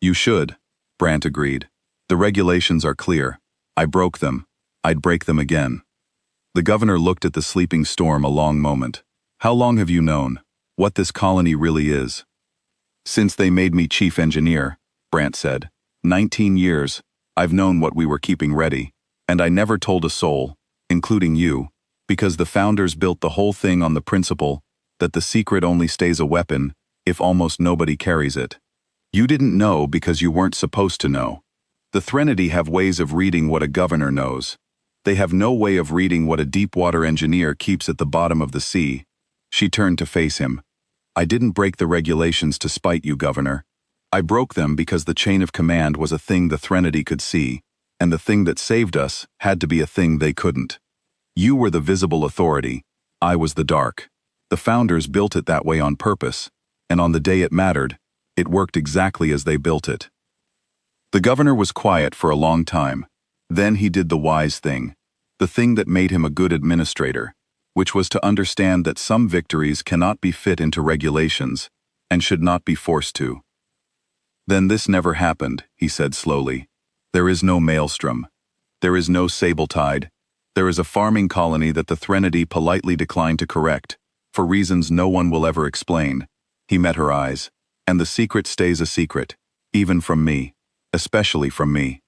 "You should," Brant agreed. "The regulations are clear. I broke them. I'd break them again." The governor looked at the sleeping storm a long moment. "How long have you known what this colony really is?" "Since they made me chief engineer," Brant said. 19 years. I've known what we were keeping ready, and I never told a soul, including you, because the founders built the whole thing on the principle that the secret only stays a weapon if almost nobody carries it. You didn't know because you weren't supposed to know. The Threnody have ways of reading what a governor knows. They have no way of reading what a deep-water engineer keeps at the bottom of the sea. She turned to face him. "I didn't break the regulations to spite you, Governor. I broke them because the chain of command was a thing the Threnody could see, and the thing that saved us had to be a thing they couldn't. You were the visible authority. I was the dark. The founders built it that way on purpose, and on the day it mattered, it worked exactly as they built it." The governor was quiet for a long time. Then he did the wise thing, the thing that made him a good administrator, which was to understand that some victories cannot be fit into regulations, and should not be forced to. "Then this never happened," he said slowly. "There is no maelstrom. There is no sable tide. There is a farming colony that the Threnody politely declined to correct, for reasons no one will ever explain." He met her eyes. "And the secret stays a secret, even from me. Especially from me."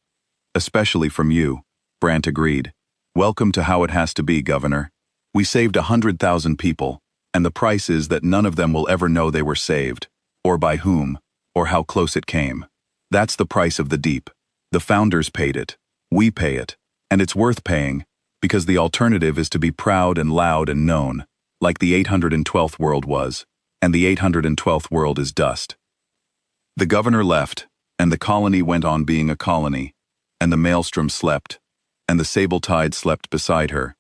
"Especially from you," Brant agreed. "Welcome to how it has to be, Governor. We saved 100,000 people, and the price is that none of them will ever know they were saved, or by whom, or how close it came. That's the price of the deep. The founders paid it. We pay it. And it's worth paying, because the alternative is to be proud and loud and known, like the 812th world was, and the 812th world is dust." The governor left, and the colony went on being a colony, and the maelstrom slept, and the sable tide slept beside her,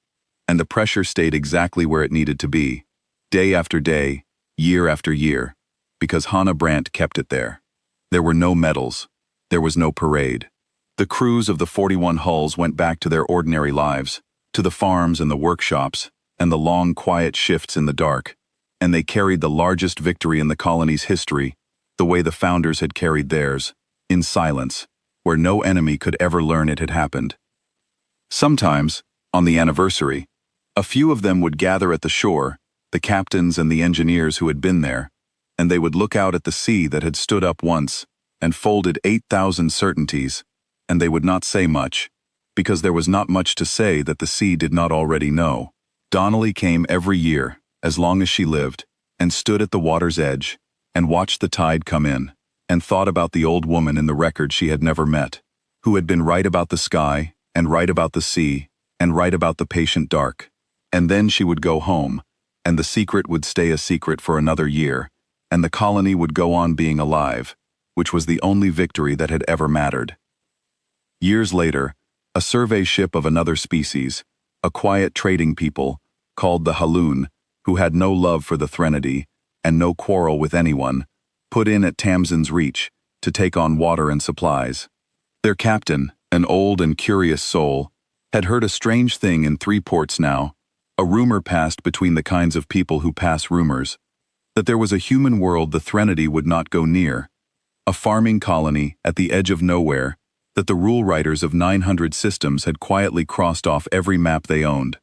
and the pressure stayed exactly where it needed to be, day after day, year after year, because Hannah Brant kept it there. There were no medals. There was no parade. The crews of the 41 hulls went back to their ordinary lives, to the farms and the workshops, and the long quiet shifts in the dark, and they carried the largest victory in the colony's history, the way the founders had carried theirs, in silence, where no enemy could ever learn it had happened. Sometimes, on the anniversary, a few of them would gather at the shore, the captains and the engineers who had been there, and they would look out at the sea that had stood up once and folded 8,000 certainties, and they would not say much, because there was not much to say that the sea did not already know. Donnelly came every year, as long as she lived, and stood at the water's edge, and watched the tide come in, and thought about the old woman in the record she had never met, who had been right about the sky, and right about the sea, and right about the patient dark. And then she would go home, and the secret would stay a secret for another year, and the colony would go on being alive, which was the only victory that had ever mattered. Years later, a survey ship of another species, a quiet trading people, called the Haloon, who had no love for the Threnody, and no quarrel with anyone, put in at Tamsin's Reach to take on water and supplies. Their captain, an old and curious soul, had heard a strange thing in 3 ports now. A rumor passed between the kinds of people who pass rumors, that there was a human world the Threnody would not go near, a farming colony at the edge of nowhere that the rule writers of 900 systems had quietly crossed off every map they owned.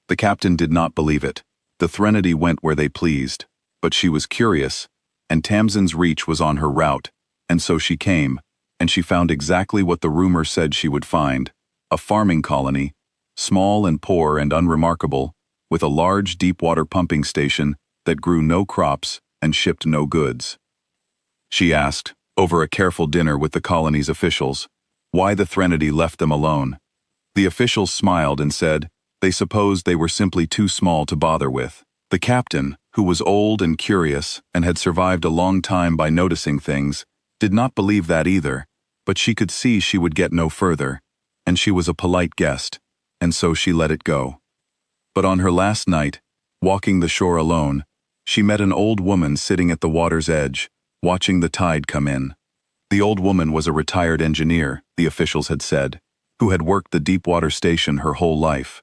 The captain did not believe it. The Threnody went where they pleased, but she was curious, and Tamsin's Reach was on her route, and so she came, and she found exactly what the rumor said she would find, a farming colony, small and poor and unremarkable, with a large deep-water pumping station that grew no crops and shipped no goods. She asked, over a careful dinner with the colony's officials, why the Threnody left them alone. The officials smiled and said they supposed they were simply too small to bother with. The captain, who was old and curious and had survived a long time by noticing things, did not believe that either, but she could see she would get no further, and she was a polite guest, and so she let it go. But on her last night, walking the shore alone, she met an old woman sitting at the water's edge, watching the tide come in. The old woman was a retired engineer, the officials had said, who had worked the deep-water station her whole life.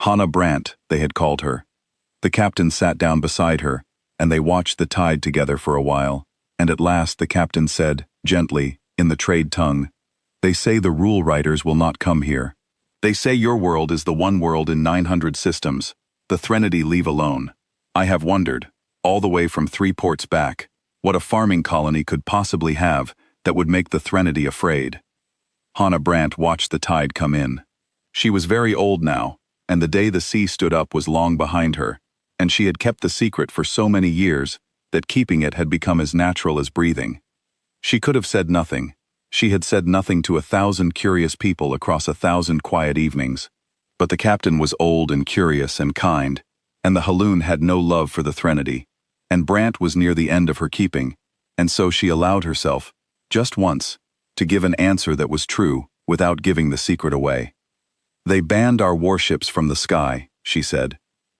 Hannah Brandt, they had called her. The captain sat down beside her, and they watched the tide together for a while, and at last the captain said, gently, in the trade tongue, "They say the rule writers will not come here. They say your world is the one world in 900 systems. The Threnody leave alone. I have wondered, all the way from 3 ports back, what a farming colony could possibly have that would make the Threnody afraid." Hannah Brandt watched the tide come in. She was very old now, and the day the sea stood up was long behind her, and she had kept the secret for so many years that keeping it had become as natural as breathing. She could have said nothing. She had said nothing to 1,000 curious people across 1,000 quiet evenings. But the captain was old and curious and kind, and the Haloon had no love for the Threnody, and Brandt was near the end of her keeping, and so she allowed herself, just once, to give an answer that was true without giving the secret away. "They banned our warships from the sky," she said.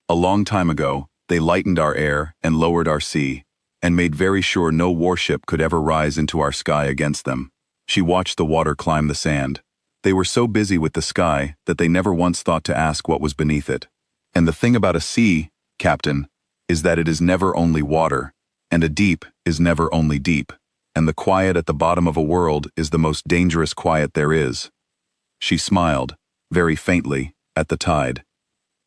"A long time ago, they lightened our air and lowered our sea, and made very sure no warship could ever rise into our sky against them." She watched the water climb the sand. They were so busy with the sky that they never once thought to ask what was beneath it. And the thing about a sea, Captain, is that it is never only water, and a deep is never only deep, and the quiet at the bottom of a world is the most dangerous quiet there is. She smiled, very faintly, at the tide.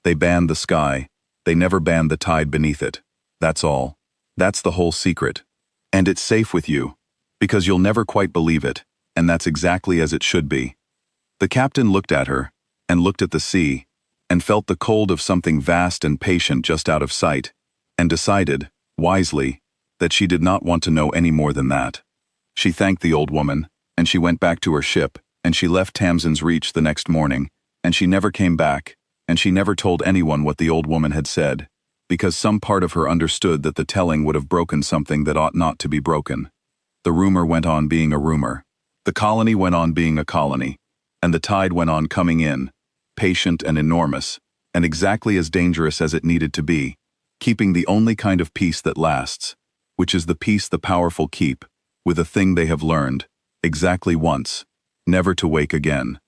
They banned the sky. They never banned the tide beneath it. That's all. That's the whole secret. And it's safe with you, because you'll never quite believe it, and that's exactly as it should be. The captain looked at her, and looked at the sea, and felt the cold of something vast and patient just out of sight, and decided, wisely, that she did not want to know any more than that. She thanked the old woman, and she went back to her ship, and she left Tamsin's Reach the next morning, and she never came back, and she never told anyone what the old woman had said, because some part of her understood that the telling would have broken something that ought not to be broken. The rumor went on being a rumor. The colony went on being a colony, and the tide went on coming in, patient and enormous, and exactly as dangerous as it needed to be, keeping the only kind of peace that lasts, which is the peace the powerful keep, with a thing they have learned, exactly once, never to wake again.